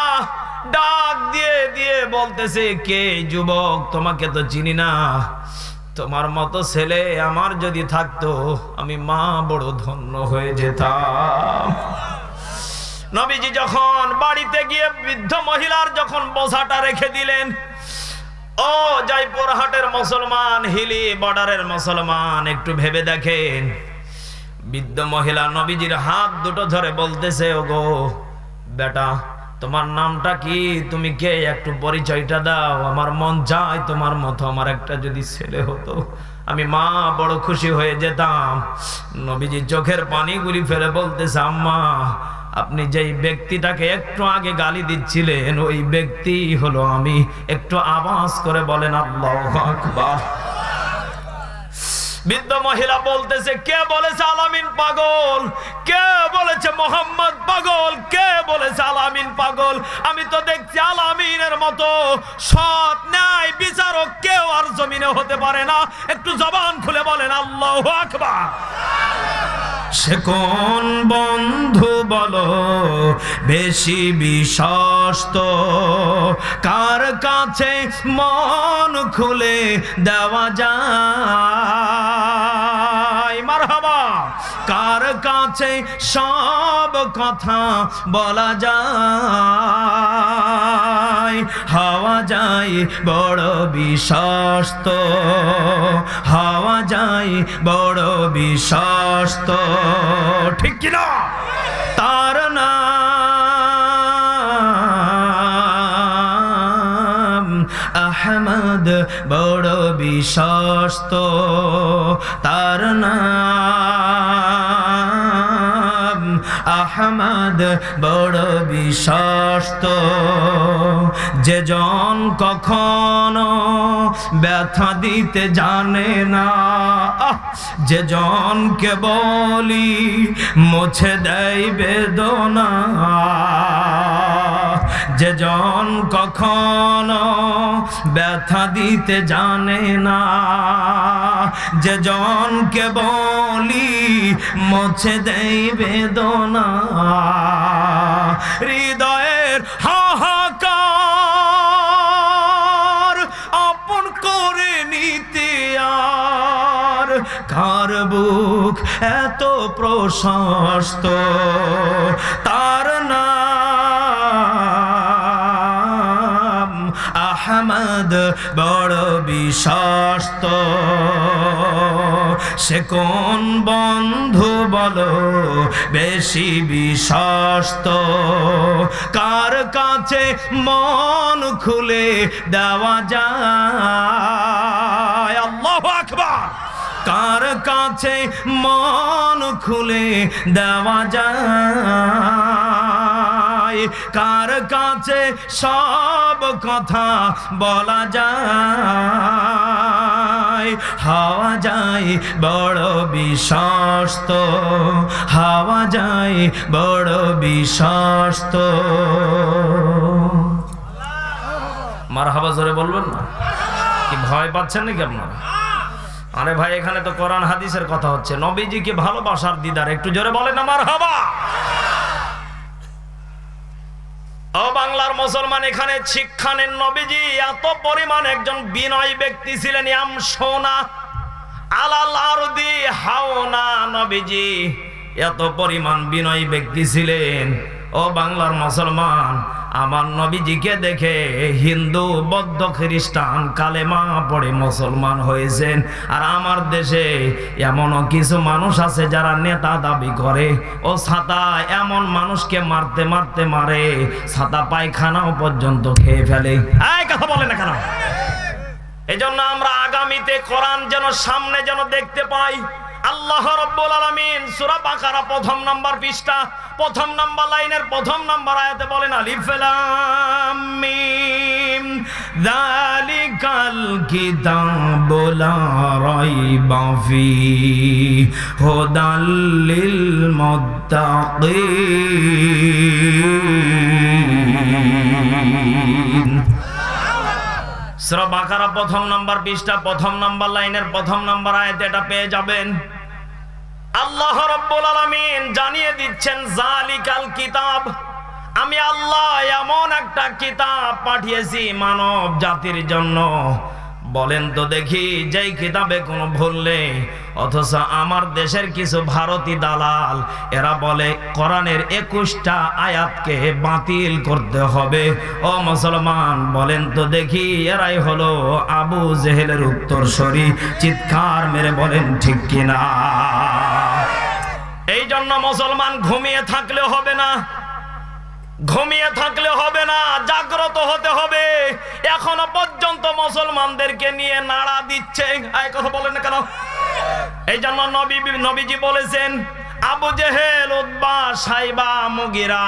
ডাক দিয়ে দিয়ে বলতেছে, কে যুবক, তোমাকে তো চিনি না। তোমার মতো ছেলে আমার যদি থাকতো, আমি মা বড় ধন্য হয়ে যেতাম। নবীজি যখন বাড়িতে গিয়ে বৃদ্ধ মহিলার যখন বোঝাটা রেখে দিলেন, ও জয়পুরহাটের মুসলমান, হিলি বর্ডারের মুসলমান, একটু ভেবে দেখেন। বৃদ্ধ মহিলা নবীজির হাত দুটো ধরে বলতেছে, ওগো বেটা, তোমার নামটা কি, তুমি কে, একটু পরিচয়টা দাও। আমার মন চায় তোমার মতো আমার একটা যদি ছেলে হতো, আমি মা বড় খুশি হয়ে যেতাম। নবীজি চোখের পানিগুলি ফেলে বলতেছে, আম্মা, আপনি যেই ব্যক্তিটাকে একটু আগে গালি দিচ্ছিলেন ওই ব্যক্তি হলো আমি। একটু আওয়াজ করে বলেন আল্লাহু আকবার। বৃদ্ধ মহিলা বলতেছে, কে বলেছে আলামিন পাগল? কে বলেছে মোহাম্মদ পাগল? কে বলেছে আলামিন পাগল? আমি তো দেখছি আলামিনের মতো সৎ ন্যায় বিচারক কেউ আর জমিনে হতে পারে না। একটু জবান খুলে বলেন আল্লাহু আকবার। সে কোন বন্ধু বলো বেশি বিশ্বস্ত, কার কাছে মন খুলে দেওয়া যায়? মারহাবা। কার কাছে সব কথা বলা যায়? হওয়া যায় বড় বিশ্বস্ত, হওয়া যায় বড় বিশ্বস্ত, ঠিক কিনা? তার নাম আহমদ, বড় বিশ্বস্ত। তার নাম আহমদ, বড় বিশ্বস্ত। যে জন কখনো ব্যথা দিতে জানে না, যে জনকে বলি মুছে দেয় বেদনা, যে জন কখনো ব্যথা দিতে জানে না, যে জনকে বলি মুছে দেয় বেদনা, হৃদয়ের হাহাকার আপন করে নিতে আর কার বুক এত প্রশস্ত? তার নাম আহমদ, বড় বিশ্বস্ত। সে কোন বন্ধু বলো বেশি বিশ্বস্ত, কার কাছে মন খুলে দেওয়া যায়? আল্লাহু আকবার। কার কাছে মন খুলে দেওয়া যায়? কার কাছে সব কথা বলা যায়? হওয়া যায় বড় বিশ্বস্ত, হওয়া যায় বড় বিশ্বস্ত। মারহাবা জোরে বলবেন না? কি ভয় পাচ্ছেন নাকি আপনারা? আরে ভাই, এখানে তো কোরআন হাদিসের কথা হচ্ছে, নবীজিকে ভালোবাসার দিদার, একটু জোরে বলেন না মারহাবা। ও বাংলার মুসলমান, এখানে শিক্ষা নেন। নবীজি এত পরিমাণ একজন বিনয়ী ব্যক্তি ছিলেন। ইয়ামশোনা আলাল আরদি হাওনা, নবীজি এত পরিমাণ বিনয়ী ব্যক্তি ছিলেন। ও বাংলার মুসলমান, আমার নবীজিকে দেখে হিন্দু, বৌদ্ধ, খ্রিস্টান কালেমা পড়ে মুসলমান হয়েছেন। আর আমার দেশে এমনও কিছু মানুষ আছে যারা নেতা দাবি করে। ও ছাতা এমন মানুষকে মারতে মারতে মারে, ছাতা পায়খানাও পর্যন্ত খেয়ে ফেলে। এই কথা বলে না কেন? এজন্য আমরা আগামীতে কোরআন যেন সামনে যেন দেখতে পাই। আল্লাহ রাব্বুল আলামিন সূরা বাকারা প্রথম নাম্বার পৃষ্ঠা, প্রথম নাম্বার লাইনের প্রথম নাম্বার আয়াতে বলেন, আলিফ লাম মিম যালিকাল কিতাবু লা রাইবা ফীহি হুদাল লিল মুত্তাকিন। সূরা বাকারা প্রথম নাম্বার পৃষ্ঠা, প্রথম নাম্বার লাইনের প্রথম নাম্বার আয়াতে এটা পেয়ে যাবেন। আল্লাহ রাব্বুল আলামিন জানিয়ে দিচ্ছেন, জালিকাল কিতাব, আমি আল্লাহ এমন একটা কিতাব পাঠিয়েছি মানব জাতির জন্য। বলেন তো দেখি, যেই কিতাবে কোনো ভুল নেই, অথচ আমার দেশের কিছু ভারতী দালাল এরা বলে কোরআনের 21টা আয়াতকে বাতিল করতে হবে। ও মুসলমান, বলেন তো দেখি, এরাই হলো আবু জেহেলের উত্তরসূরি। চিৎকার মেরে বলেন ঠিক কিনা? এই জন্য মুসলমান ঘুমিয়ে থাকলে হবে না, ঘুমিয়ে থাকলে হবে না, জাগ্রত হতে হবে। এখনো পর্যন্ত মুসলমানদেরকে নিয়ে নাড়া দিচ্ছে, এই কথা বলেন না কেন? এই জন্য নবীজি বলেছেন, আবু জেহেল, উতবা, সাইবা, মুগিরা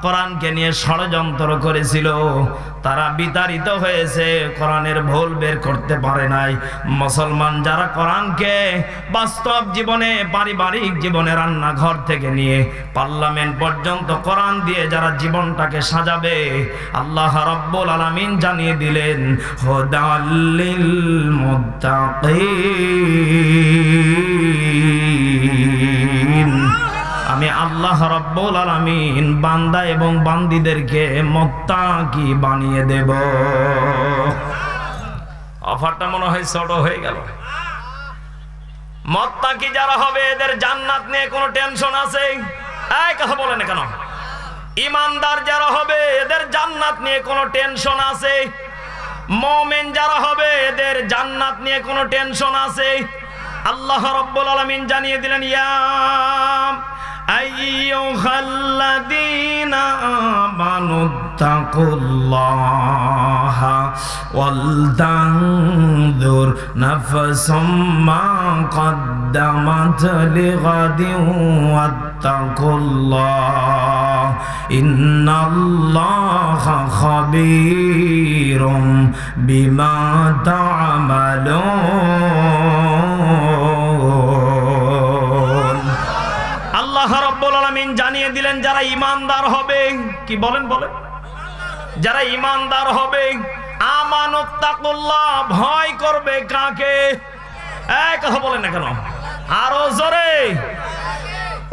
কোরআনকে নিয়ে ষড়যন্ত্র করেছিল, তারা বিতাড়িত হয়েছে, কোরআনের ভুল বের করতে পারে নাই। মুসলমান যারা কোরআনকে বাস্তব জীবনে, পারিবারিক জীবনে, রান্নাঘর থেকে নিয়ে পার্লামেন্ট পর্যন্ত কোরআন দিয়ে যারা জীবনটাকে সাজাবে, আল্লাহ রাব্বুল আলামিন জানিয়ে দিলেন, হুদাল্লিল মুত্তাকিন। আমি আল্লাহ রাব্বুল আলামিন বান্দা এবং বান্দীদেরকে মুত্তাকি বানিয়ে দেব। অফারটা মনে হয় ছোট হয়ে গেল। মুত্তাকি যারা হবে এদের জান্নাত নিয়ে কোনো টেনশন আছে? এই কথা বলেন না কেন? ঈমানদার যারা হবে এদের জান্নাত নিয়ে কোনো টেনশন আছে? মুমিন যারা হবে এদের জান্নাত নিয়ে কোনো টেনশন আছে? আল্লাহ রাব্বুল আলামিন জানিয়ে দিলেন, ইয়া আইয়ুহাল্লাযীনা আমানুত্তাকুল্লাহা ওয়াল তানজুর নাফসুম মা কদ্দামাত লিগাদিন ওয়াত্তাকুল্লাহ ইন্নাল্লাহা খাবীরুম বিমা তা'মালুন। আল্লাহ রাব্বুল আলামিন জানিয়ে দিলেন, যারা ঈমানদার হবে, কি বলেন? যারা ঈমানদার হবে, আমানুত্তাকুল্লাহ, ভয় করবে কাকে? এই কথা বলেন না কেন? আরো জোরে।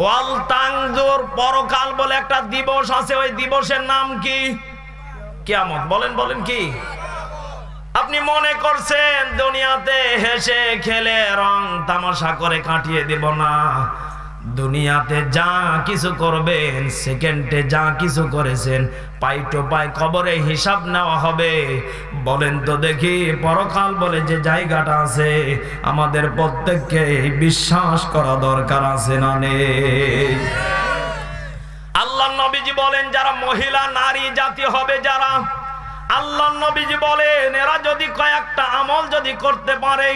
ওয়াল তানজুর, পরকাল বলে একটা দিবস আছে, ওই দিবসের নাম কি? কিয়ামত। বলেন কি? আপনি মনে করছেন দুনিয়াতে হেসে খেলে রং তামাশা করে কাটিয়ে দেব না? দুনিয়াতে যা কিছু করবেন, সেকেন্ডে যা কিছু করেছেন, পাই টু পাই কবরে হিসাব নেওয়া হবে। বলেন তো দেখি, পরকাল বলে যে জায়গাটা আছে, আমাদের প্রত্যেককে বিশ্বাস করা দরকার আছে না নেই? আল্লাহর নবীজি বলেন, যারা মহিলা নারী জাতি হবে, যারা, আল্লাহর নবীজি বলেন, এরা যদি কয়েকটা আমল যদি করতে পারে,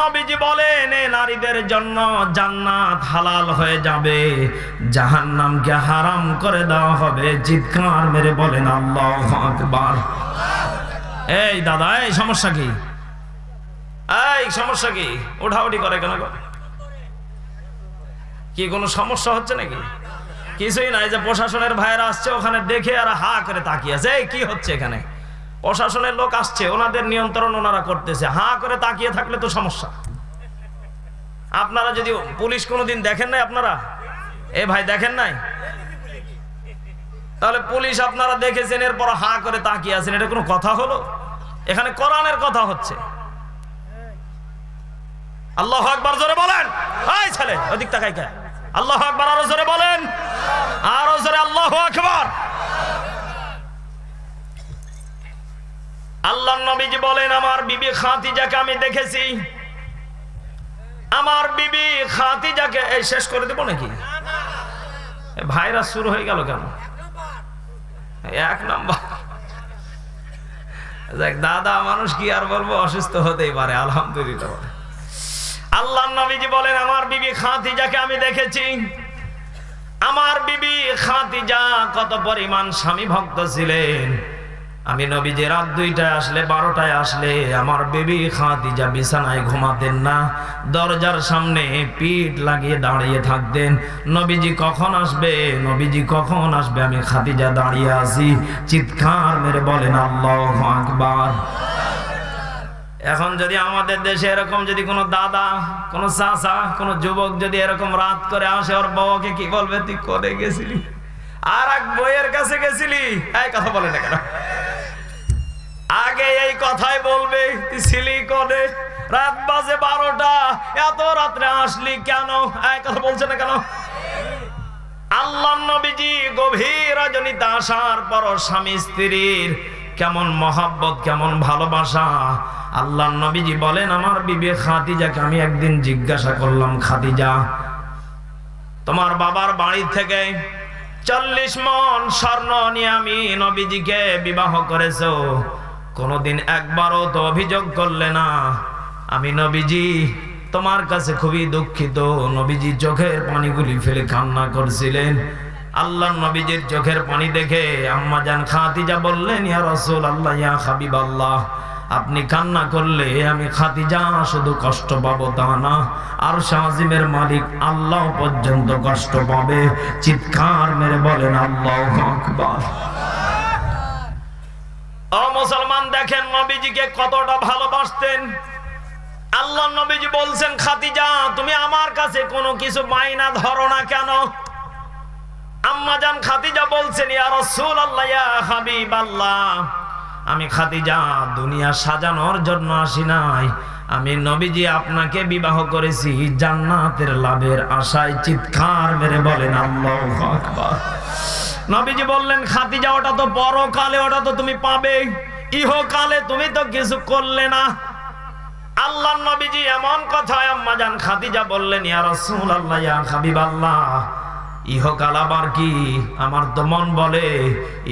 নবীজি বলেন এই নারীদের জন্য জান্নাত হালাল হয়ে যাবে, জাহান্নামকে হারাম করে দেওয়া হবে। চিৎকার মেরে বলেন আল্লাহু আকবার। এই দাদা, এই সমস্যা কি? এই সমস্যা কি? উঠাউঠি করে কেন? কি কোনো সমস্যা হচ্ছে নাকি? কিছুই নাই। যে প্রশাসনের ভাইয়েরা আসছে, ওখানে দেখে আর হা করে তাকিয়ে আছে, এই কি হচ্ছে এখানে? প্রশাসনের লোক আসছে, ওনাদের নিয়ন্ত্রণ ওনারা করতেছে, হা করে তাকিয়ে থাকলে তো সমস্যা। আপনারা যদি পুলিশ কোনোদিন দেখেন নাই, আপনারা এ ভাই দেখেন নাই, তাহলে পুলিশ আপনারা দেখেছেন, এরপর হা করে তাকিয়ে আছেন, এটা কোনো কথা হলো? এখানে কোরআনের কথা হচ্ছে। আল্লাহু আকবার জোরে বলেন। এই ছেলে ওদিক তাকাই কে? আল্লাহু আকবার আরো জোরে বলেন, আরো জোরে আল্লাহু আকবার। আল্লাহর নবীজি বলেন, আমার বিবি খাদিজাকে আমি দেখেছি। আমার বিবি খাদিজাকে, এই শেষ করে দেব নাকি? ভাইরাস শুরু হয়ে গেল কেন? এক নাম্বার। দাদা মানুষ কি আর বলবো, অসুস্থ হতেই পারে, আলহামদুলিল্লাহ। আল্লাহর নবীজি বলেন, আমার বিবি খাদিজাকে আমি দেখেছি। আমার বিবি খাদিজা কত পরিমাণ স্বামী ভক্ত ছিলেন। আমি নবীজি রাত 2টায় আসলে, 12টায় আসলে, আমার বিবি খাদিজা বিছানায় ঘুমাতেন না, দরজার সামনে পিঠ লাগিয়ে দাঁড়িয়ে থাকতেন। নবীজি কখন আসবে, নবীজি কখন আসবে, আমি খাদিজা দাঁড়িয়ে আছি। চিৎকার মেরে বলেন আল্লাহু আকবার। এখন যদি আমাদের দেশে এরকম যদি কোনো দাদা, কোনো চাচা, কোনো যুবক যদি এরকম রাত করে আসে, ওর বউকে কি বলবে? তুই করে গেছিলি, আর এক বইয়ের কাছে গেছিলি। এই কথা বলে না কেন? আগে আগে এই কথাই বলবে, তুই ছিলি কোনে, রাত বাজে 12টা, এত রাত্রে আসলি কেন? এই কথা বলছে না কেন? আল্লাহর নবীজি গভীর রজনীতে আসার পর স্বামী স্ত্রীর কেমন মহাব্বত, কেমন ভালোবাসা। আল্লাহর নবীজি বলেন, আমার বিবি খাদিজাকে আমি একদিন জিজ্ঞাসা করলাম, খাদিজা, তোমার বাবার বাড়ি থেকে 40 মণ স্বর্ণ নিয়ে আমি নবীজিকে বিবাহ করেছো, কোনদিন একবারও তো অভিযোগ করলে না। আমি নবীজি তোমার কাছে খুবই দুঃখিত। নবীজি চোখের পানিগুলি ফেলে কান্না করছিলেন। আল্লাহর নবীজির চোখের পানি দেখে আম্মা জান খাদিজা বললেন, ইয়া রাসূলুল্লাহ, ইয়া হাবিবাল্লাহ, আপনি কান্না করলে আমি খাদিজা শুধু কষ্ট পাবো তা না, আরশ আজিমের মালিক আল্লাহ পর্যন্ত কষ্ট পাবে। চিৎকার মেরে বলেন আল্লাহু আকবার। ও মুসলমান, দেখেন নবীজিকে কতটা ভালোবাসতেন। আল্লাহর নবীজি বলছেন, খাদিজা তুমি আমার কাছে কোনো কিছু মাইনা ধরো না কেন? আম্মা জান খাদিজা বলছেন, ইয়া রাসূলুল্লাহ, ইয়া হাবিবাল্লাহ, আমি খাদিজা দুনিয়া সাজানোর জন্য আসি নাই, আমি নবীজি আপনাকে বিবাহ করেছি জান্নাতের লাভের আশায়। চিৎকার মেরে বলেন আল্লাহু আকবার। নবীজি বললেন, খাদিজা ওটা তো পরকালে, ওটা তো তুমি পাবে, ইহকালে তুমি তো কিছু করলে না। আল্লাহর নবীজি এমন কথা আম্মা জান খাদিজা বললেন, ইয়া রাসূলুল্লাহ, ইয়া হাবিবাল্লাহ, ইহকাল আবার কি? আমার তো মন বলে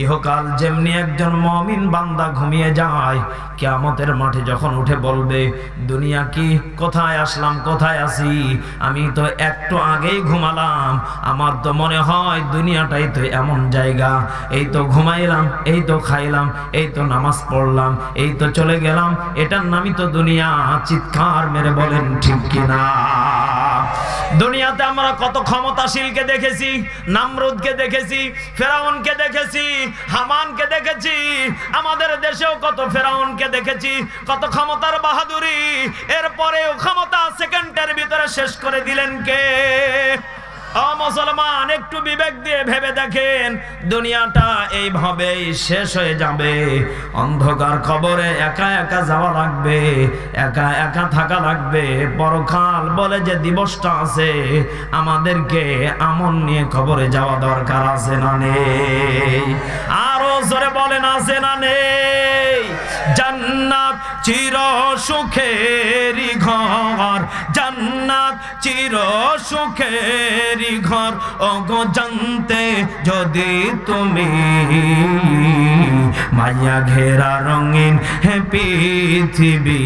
ইহকাল যেমনি একজন মুমিন বান্দা ঘুমিয়ে যায়, কিয়ামতের মাঠে যখন উঠে বলবে, দুনিয়া কি, কোথায় আসলাম, কোথায় আছি, আমি তো একটু আগেই ঘুমালাম, আমার তো মনে হয় দুনিয়াটাই তো এমন জায়গা, এই তো ঘুমাইলাম, এই তো খাইলাম, এই তো নামাজ পড়লাম, এই তো চলে গেলাম, এটার নামই তো দুনিয়া। চিৎকার মেরে বলেন ঠিক কিনা? দুনিয়াতে আমরা কত ক্ষমতাশীলকে দেখেছি, নামরুদকে দেখেছি, ফেরাউনকে দেখেছি, হামানকে দেখেছি, আমাদের দেশেও কত ফেরাউনকে দেখেছি, কত ক্ষমতার বাহাদুরি, এরপরেও ক্ষমতা সেকেন্ডের ভিতরে শেষ করে দিলেন কে? ও মুসলমান, একটু বিবেক দিয়ে ভেবে দেখেন, দুনিয়াটা এইভাবেই শেষ হয়ে যাবে। অন্ধকার কবরে একা একা যাওয়া লাগবে, একা একা থাকা লাগবে। পরকাল বলে যে দিবসটা আছে, আমাদেরকে আমল নিয়ে কবরে যাওয়া দরকার আছে না নেই? আরো জোরে বলেন, আছে না নেই? জান্নাত চির সুখেরই ঘর, জান্নাত চির সুখেরই ঘর, ওগো জানতে যদি তুমি, মায়া ঘেরা রঙিন হে পৃথিবী,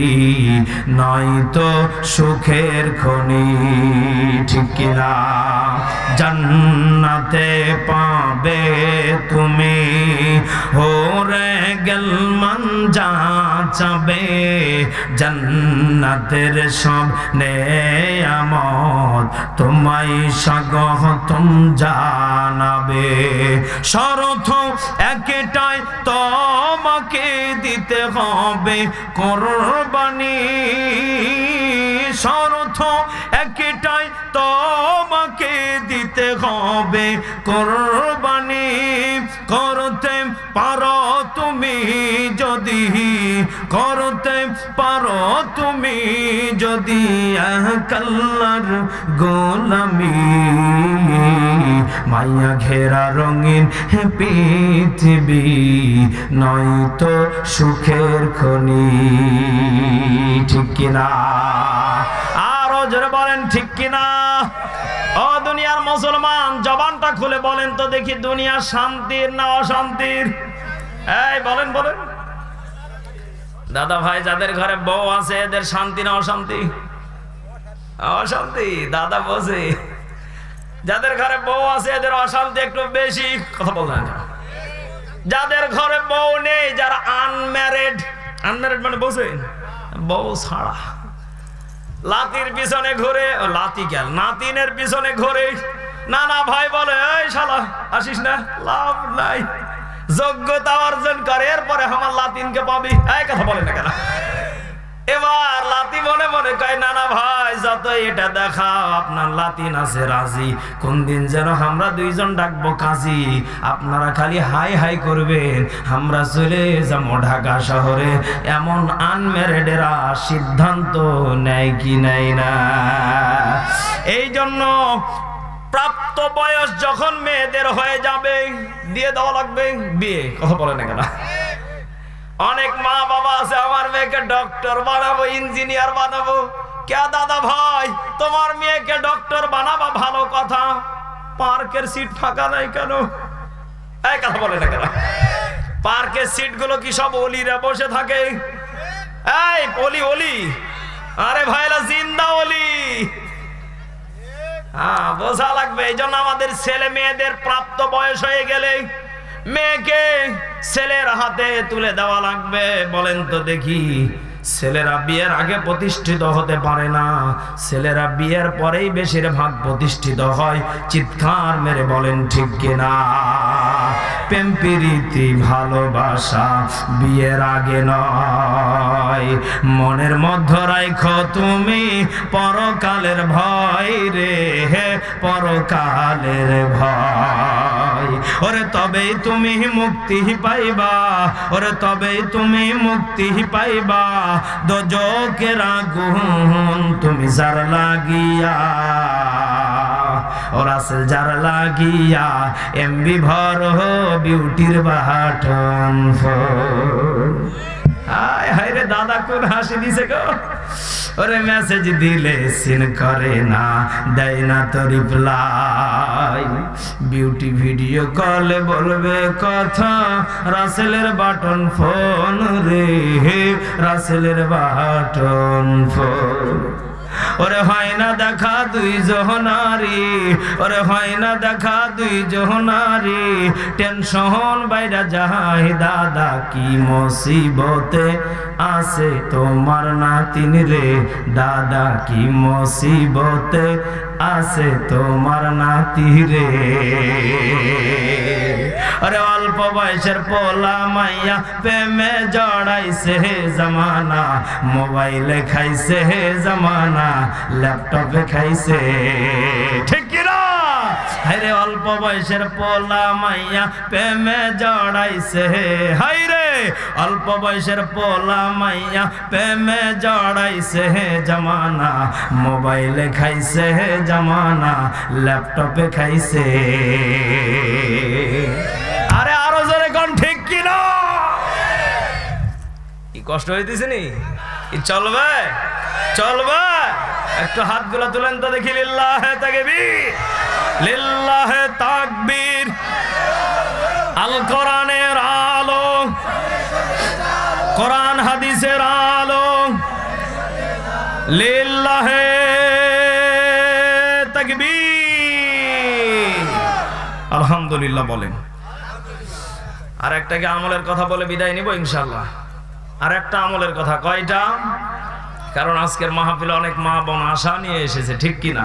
নয়তো সুখের খনি। ঠিক কিনা? জান্নাতে পাবে তুমি, হোরে গেল মান যা চাবে, জান্নাতের সব নেয়ামত তোমায় স্বাগতম জানাবে। শরত একটাই তোমাকে দিতে হবে কুরবানি, শরত একটাই তোমাকে দিতে হবে কুরবানি। করতে পারো তুমি যদি, করতে পারো তুমি যদি আল্লাহর গোলামি, মায়া ঘেরা রঙিন হে পৃথিবী, নয়তো সুখের খনি। ঠিক কিনা? আরো জোরে বলেন ঠিক কিনা? ও দুনিয়ার মুসলমান, জবানটা খুলে বলেন তো দেখি, দুনিয়া শান্তির না অশান্তির? এই বলেন বলেন। দাদা ভাই, যাদের ঘরে বউ আছে এদের শান্তি না অশান্তি? অশান্তি। দাদা বোঝে, যাদের ঘরে বউ আছে এদের অশান্তি একটু বেশি। কথা বললেন। যাদের ঘরে বউ নেই, যারা আনম্যারিড, আনম্যারিড মানে বোঝেন, বউ ছাড়া, লাতির পিছনে ঘুরে, লাতি গেল নাতিনের পিছনে ঘুরে, নানা ভাই বলে এই শালা আসিস না, লাভ নাই, যোগ্যতা অর্জন করে, এরপরে আমার লাতিনকে পাবি। এই কথা বলে না কেন? এবার লাতি মনে মনে কয় নানা ভাই যত এটা দেখাও আপনার লাতি নাচে রাজি, কোন দিন যেন আমরা দুইজন ডাকবো কাজী, আপনারা খালি হাই হাই করবেন, আমরা চলে যাবো ঢাকা শহরে। এমন আনম্যারিডেরা সিদ্ধান্ত নেয় কি নেয় না? এই জন্য প্রাপ্ত বয়স যখন মেয়েদের হয়ে যাবে দিয়ে দেওয়া লাগবে বিয়ে। কথা বলে না কেন? অনেক মা বাবা আছে আমার মেয়েকে ডক্টর বানাবো, ইঞ্জিনিয়ার বানাবো। কে দাদা ভাই তোমার মেয়েকে ডক্টর বানাবা ভালো কথা, পার্কের সিট ফাঁকা নাই কেন? এই কথা বলে না কেন? পার্কের সিট গুলো কি সব ওলিরা বসে থাকে? এই ওলি ওলি, আরে ভাইরা জিন্দা ওলি। হ্যাঁ বোঝা লাগবে। এই জন্য আমাদের ছেলে মেয়েদের প্রাপ্ত বয়স হয়ে গেলে মেয়েকে ছেলের হাতে তুলে দেওয়া লাগবে। বলেন তো দেখি, ছেলেরা বিয়ের আগে প্রতিষ্ঠিত হতে পারে না, ছেলেরা বিয়ের পরেই বেশিরভাগ প্রতিষ্ঠিত হয়। চিৎকার মেরে বলেন ঠিক কিনা? প্রেম প্রীতি ভালোবাসা বিয়ের আগে নয়, মনের মধ্যে রাখো তুমি পরকালের ভয় রে, পরকালের ভয়। ওরে তবেই তুমি মুক্তি পাইবা, ওরে তবেই তুমি মুক্তি পাইবা, দোজকের আগুন তুমি যার লাগিয়া, ওর আসল যার লাগিয়া, এমবি ভর বিউটির বাহাটন ফোন। হায় হায় রে দাদা কোন হাসি দিছে গো। ওরে মেসেজ দিলে সিন করে না, দেয় না তো রিপ্লাই, বিউটি ভিডিও কলে বলবে কথা, রাসেলের বাটন ফোন রে, রাসেলের বাটন ফোন। ওরে হয় না দেখা দুই জহনারি, ওরে হয় না দেখা দুই জহনারি, টেনশন বাইরা যায় দাদা কি মুসিবতে আছে তোমার নাতিন রে, দাদা কি মুসিবতে আছে তোমার নাতি রে। আরে অল্প বয়সের পোলা মাইয়া প্রেমে জড়াইছে জামানা, মোবাইলে খাইছে জামানা, ল্যাপটপে খাইছে, ঠিক কিনা? হাইরে অল্প বয়সের পোলা মাইয়া প্রেমে জড়াইছে, হাইরে অল্প বয়সের পোলা মাইয়া প্রেমে জড়াইছে জামানা, মোবাইলে খাইছে জামানা, ল্যাপটপে খাইছে। আরে আরো জোরে কোন ঠিক কিনা? কি কষ্ট হইতেছে নি? কি চলবে? চলবে? একটু হাতগুলো তুলেন তো দেখি। লিল্লাহে তাকবীর, লিল্লাহে তাকবীর। আল কোরআনের আলো, কোরআন হাদিসের আলো, লিল্লাহে তাকবীর। আলহামদুলিল্লাহ বলেন। আর একটাকে আমলের কথা বলে বিদায় নিব ইনশাআল্লাহ। আর একটা আমলের কথা। কয়টা? কারণ আজকের মাহফিলে অনেক মা বোন আশা নিয়ে এসেছে, ঠিক কিনা?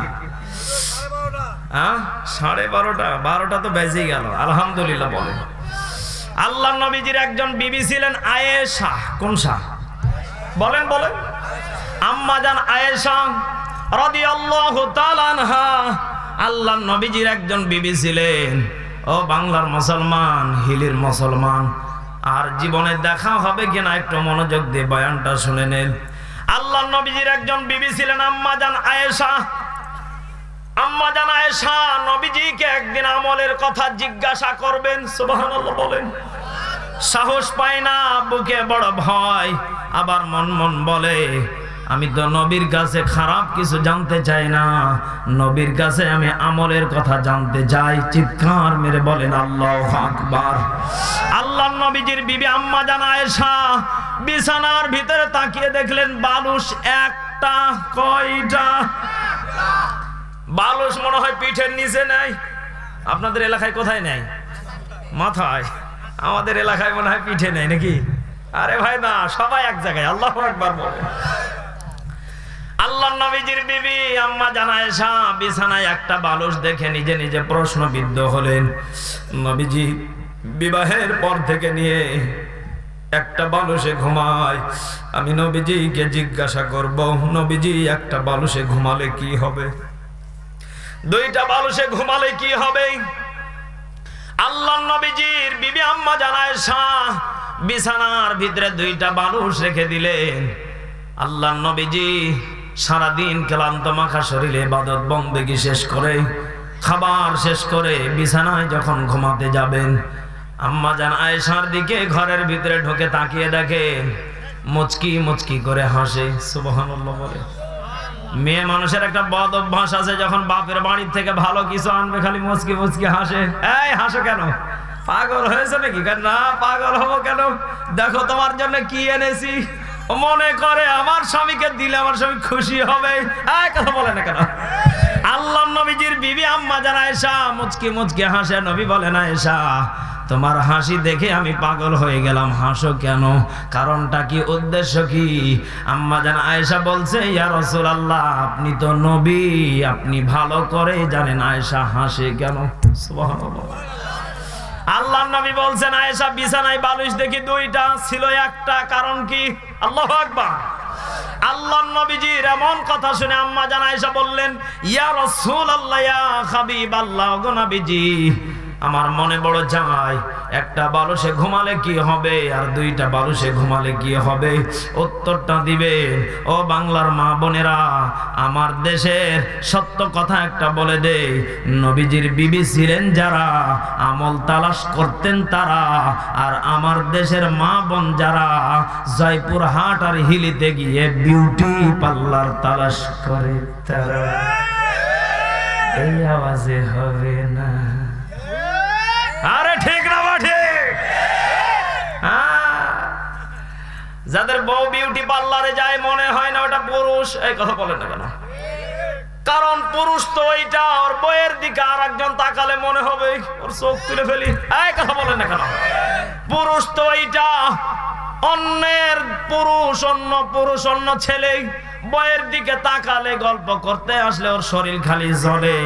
12:30, 12টা তো বেজে গেল। আলহামদুলিল্লাহ বলেন। আল্লাহর নবীজির একজন বিবি ছিলেন আয়েশা। কোন শাহ? বলেন বলেন। আম্মা জান আয়েশা রাদিয়াল্লাহু তাআলা আনহা আল্লাহর নবীজির একজন বিবি ছিলেন। ও বাংলার মুসলমান, হিলির মুসলমান, আর জীবনে দেখা হবে কিনা একটু মনোযোগ দিয়ে বয়ানটা শুনে নেন। আল্লাহর নবীজির একজন বিবি ছিলেন আম্মা জান আয়েশা। আম্মা জান আয়েশা নবীজিকে একদিন আমলের কথা জিজ্ঞাসা করবেন। সুবহানাল্লাহ বলেন। সাহস পায় না, বুকে বড় ভয়, আবার মন মন বলে আমি তো নবীর কাছে খারাপ কিছু জানতে চাই না, নবীর কাছে আমি আমলের কথা জানতে চাই। চিৎকার মেরে বলেন আল্লাহু আকবার। আল্লাহর নবীজির বিবি আম্মা জান আয়েশা বিছানার ভিতরে তাকিয়ে দেখলেন বালুশ একটা। কয়টা বালুশ? মনে হয় পিঠের নিচে নাই। আপনাদের এলাকায় কোথায় নেই? মাথায়। আমাদের এলাকায় মনে হয় পিঠে নেই নাকি? আরে ভাই না, সবাই এক জায়গায়। আল্লাহু আকবার বলে। আল্লাহর নবীজির বিবি আম্মা জান আয়েশা বিছানায় একটা বালুশ দেখে নিজে নিজে প্রশ্নবিদ্ধ হলেন। নবীজি বিবাহের পর থেকে নিয়ে একটা বালুসে ঘুমায়। আমি নবীজিকে জিজ্ঞাসা করব, নবীজি একটা বালুসে ঘুমালে কি হবে? দুইটা বালুসে ঘুমালে কি হবে? আল্লাহর নবীজির বিবি আম্মা জান আয়েশা বিছানার ভিতরে দুইটা বালুস রেখে দিলেন। আল্লাহর নবীজি সারাদিন ক্লান্ত মাখা শরীরে ইবাদত বন্দেগী শেষ করে, খাবার শেষ করে বিছানায় যখন ঘুমাতে যাবেন, আম্মা জান আয়েশার দিকে ঘরের ভিতরে ঢুকে তাকিয়ে দেখেন মুচকি মুচকি করে হাসে। সুবহানাল্লাহ বলে। মেয়ে মানুষের একটা বদ অভ্যাস আছে, যখন বাপের বাড়ি থেকে ভালো কিছু আনবে খালি মুচকি মুচকি হাসে। এই হাসো কেন? পাগল হয়েছে নাকি? না পাগল হবো কেন, দেখো তোমার জন্য কি এনেছি। মনে করে আমার স্বামীকে দিলে আমার স্বামী খুশি হবে। এই কথা বলে না কেন? আল্লাহর নবীজির বিবি আম্মা জান আয়েশা মুচকি মুচকি হাসে। নবী বলেন, আয়েশা তোমার হাসি দেখে আমি পাগল হয়ে গেলাম, হাসো কেন? কারণটা কি, উদ্দেশ্য কি? আম্মা জান আয়েশা বলছে, ইয়া রাসূলুল্লাহ আপনি তো নবী, আপনি ভালো করে জানেন আয়েশা হাসে কেন। সুবহানাল্লাহ। আল্লাহর নবী বলছেন, আয়েশা বিছানায় বালিশ দেখি দুইটা, ছিল একটা, কারণ কি? আল্লাহু আকবার। আল্লাহর নবীজির এমন কথা শুনে আম্মা জান আয়েশা বললেন, ইয়া রাসূলুল্লাহ ইয়া হাবিবাল্লাহ, গো নবীজি আমার মনে বড় যায়, একটা বালুসে ঘুমালে কি হবে আর দুইটা বালুসে ঘুমালে কি হবে? উত্তরটা দিবেন। ও বাংলার মা বোনেরা, আমার দেশের সত্য কথা একটা বলে দে, নবীজির বিবি ছিলেন যারা, আমল তালাশ করতেন তারা, আর আমার দেশের মা বোন যারা জয়পুর হাট আর হিলিতে গিয়ে বিউটি পার্লার তালাশ করে তারা। এই আওয়াজে হবে না? আরে ঠিক না বাঠে? যাদের বউ বিউটি পার্লারে যায় মনে হয় না ওটা পুরুষ। এই কথা বলেন না কেন? কারণ পুরুষ তো ওইটা, ওর বউয়ের দিকে আর একজন তাকালে মনে হবে ওর চোখ তুলে ফেলি। এই কথা বলেন না কেন? পুরুষ তো ওইটা, অন্যের পুরুষ, অন্য পুরুষ, অন্য ছেলে বউয়ের দিকে তাকালে গল্প করতে আসলে ওর শরীর খালি জ্বলে।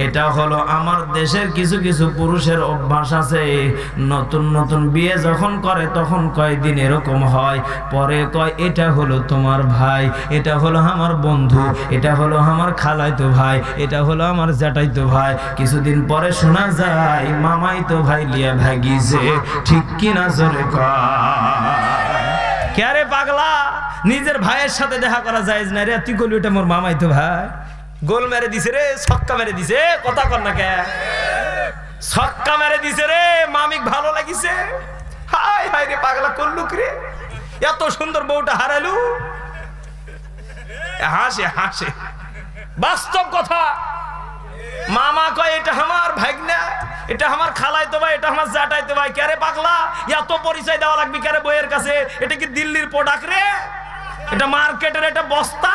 এটা হলো আমার দেশের কিছু কিছু পুরুষের অভ্যাস আছে, নতুন নতুন বিয়ে যখন করে তখন কয়দিন এরকম হয়, পরে কয় এটা হলো তোমার ভাই, এটা হলো আমার বন্ধু, এটা হলো আমার খালাইতো ভাই, এটা হলো আমার জ্যাঠাইতো ভাই। কিছুদিন পরে শোনা যায় মামাইতো ভাই লিয়া ভাগিছে। ঠিক কিনা জোরে কে রে পাগলা? নিজের ভাইয়ের সাথে দেখা করা যায় না রে? তুই কইলি ওটা মোর মামাই তো ভাই, গোল মেরে দিছে রে, ছক্কা মেরে দিছে। কথা কর না কে? ছক্কা মেরে দিছে রে, মামিক ভালো লাগিছে। হাই হাই রে পাগলা, করলুক রে, এত সুন্দর বউটা হারালু। হাসে হাসে, বাস্তব কথা। মামা কয় এটা আমার ভাগনা, এটা আমার খালাইতো ভাই, এটা আমার জ্যাঠাইতো ভাই। কে রে পাগলা, এত পরিচয় দেওয়া লাগবে কে রে বইয়ের কাছে? এটা কি দিল্লির প্রোডাক্ট রে? এটা মার্কেটের একটা বস্তা।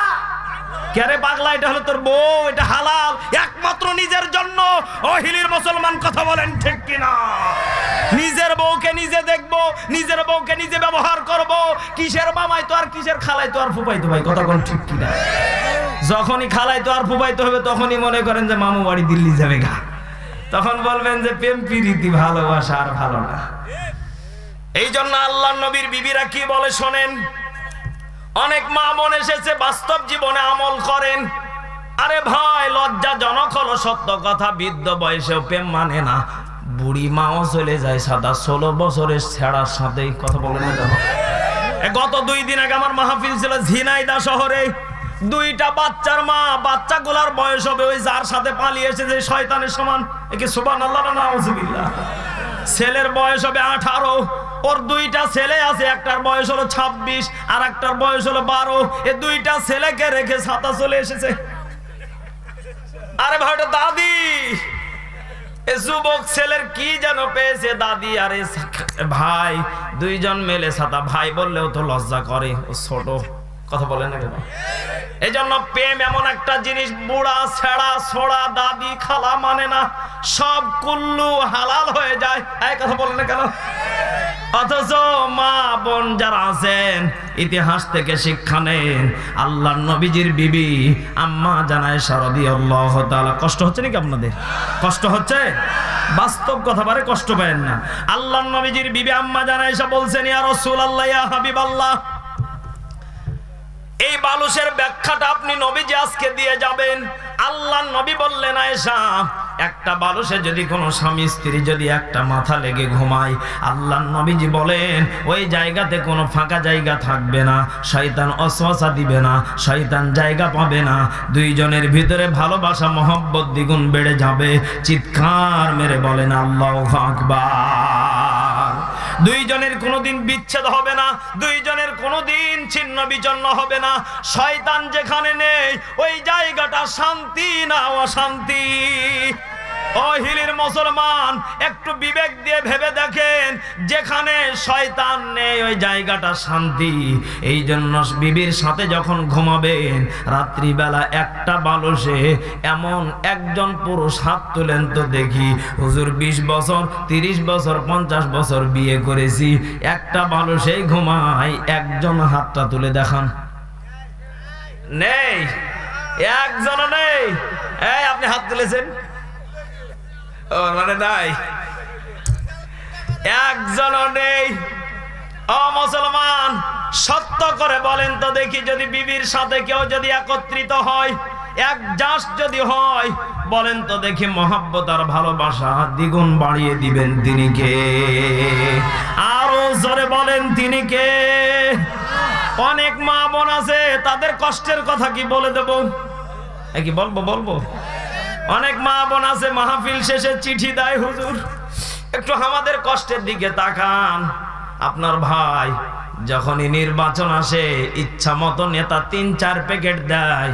কে রে পাগলা, এটা হলো তোর বউ, এটা হালাল একমাত্র নিজের জন্য। ও হিলির মুসলমান, কথা বলেন ঠিক কিনা? নিজের বউকে নিজে দেখবো, নিজের বউকে নিজে ব্যবহার করব। কিসের মামাইতো আর কিসের খালাইতো আর ফুপাইতো ভাই, কথা বলেন ঠিক কিনা? যখনই খালাইতো আর ফুপাইতো হবে তখনই মনে করেন যে মামু বাড়ি দিল্লি যাবে গা, তখন বলবেন যে প্রেম প্রীতি ভালোবাসা আর ভালো না। এই জন্য আল্লাহর নবীর বিবিরা কি বলে শোনেন। অনেক মা বোন এসেছে বাস্তব জীবনে আমল করেন। আরে ভাই, লজ্জাজনক হলো সত্য কথা, বৃদ্ধ বয়সেও প্রেম মানে না। বুড়ি মাও চলে যায় সাদা 16 বছরের ছেড়ার সাথে। কথা বলে না জানো? গত 2 দিন আগে আমার মাহফিল ছিল ঝিনাইদা শহরে। 2টা বাচ্চার মা, বাচ্চাগুলার বয়স হবে ওই যার সাথে পালিয়ে এসেছে শয়তানের সমান। একে সুবহানাল্লাহ না নাউজুবিল্লাহ। ছেলের বয়স হবে 18। ওর 2টা ছেলে আছে, একটার বয়স হলো 26 আর একটার বয়স হলো 12। এই 2টা ছেলেকে রেখে ছাতা চলে এসেছে। আরে ভাই, ওটা দাদি। এই যুবক ছেলের কি যেন পেয়েছে দাদি। আরে ভাই, 2 জন মেলে ছাতা, ভাই বললেও তো লজ্জা করে, ও ছোট। কথা বলেন না কেন? এই জন্য প্রেম এমন একটা জিনিস, বুড়া ছেড়া ছোড়া দাদি খালা মানে না, সব কুল্লু হালাল হয়ে যায়। এই কথা বলেন না কেন? অথচ মা বোন যারা আছেন ইতিহাস থেকে শিক্ষা নেন, আল্লাহর নবীজির বিবি আম্মা জানা আয়েশা রাদিয়াল্লাহু তাআলা, কষ্ট হচ্ছে নাকি আপনাদের? কষ্ট হচ্ছে? বাস্তব কথা বারে কষ্ট পাবেন না। আল্লাহর নবীজির বিবি আম্মা জানা আয়েশা বলছেন, ইয়া রাসূলুল্লাহ, ইয়া হাবিবাল্লাহ, এই বালুশের ব্যাখ্যাটা আপনি নবীজি আজকে দিয়ে যাবেন। আল্লাহর নবী বললেন, আয়েশা, একটা বালুশে যদি কোনো স্বামী স্ত্রী যদি একটা মাথা লেগে ঘুমায়, আল্লাহর নবীজি বলেন ওই জায়গাতে কোনো ফাঁকা জায়গা থাকবে না, শয়তান ওয়াসওয়াসা দিবে না, শয়তান জায়গা পাবে না, দুইজনের ভিতরে ভালোবাসা মহব্বত দ্বিগুণ বেড়ে যাবে। চিৎকার মেরে বলেন আল্লাহু আকবার। দুইজনের কোনোদিন বিচ্ছেদ হবে না, দুইজনের কোনোদিন ছিন্ন বিচ্ছিন্ন হবে না। শয়তান যেখানে নেই ওই জায়গাটা শান্তি না অশান্তি। ও হিলির মুসলমান, একটু বিবেক দিয়ে ভেবে দেখেন, যেখানে শয়তান নেই ওই জায়গাটা শান্তি। এই জন্য বিবির সাথে যখন ঘুমাবেন রাত্রিবেলা একটা বালুশে এমন একজন পুরুষ হাত তুলেন তো দেখি। হুজুর 20 বছর 30 বছর 50 বছর বিয়ে করেছি, একটা বালুশেই ঘুমাই, একজন হাতটা তুলে দেখান। নেই, একজন নেই। এই আপনি হাত তুলেছেন? ও মানে নাই, একজনও নেই। ও মুসলমান, সত্য করে বলেন তো দেখি, যদি বিবির সাথে কেউ যদি একত্রিত হয়, একজাস্ট যদি হয়, বলেন তো দেখি মহব্বত আর ভালোবাসা দ্বিগুণ বাড়িয়ে দিবেন তিনি কে? আরো জোরে বলেন তিনি কে? অনেক মা বোন আছে, তাদের কষ্টের কথা কি বলে দেব? কি বলবো? অনেক মা বোন আছে মাহফিল শেষে চিঠি দেয়, হুজুর একটু আমাদের কষ্টের দিকে তাকান। আপনার ভাই যখনই নির্বাচন আসে ইচ্ছা মতো নেতা 3-4 প্যাকেট দেয়,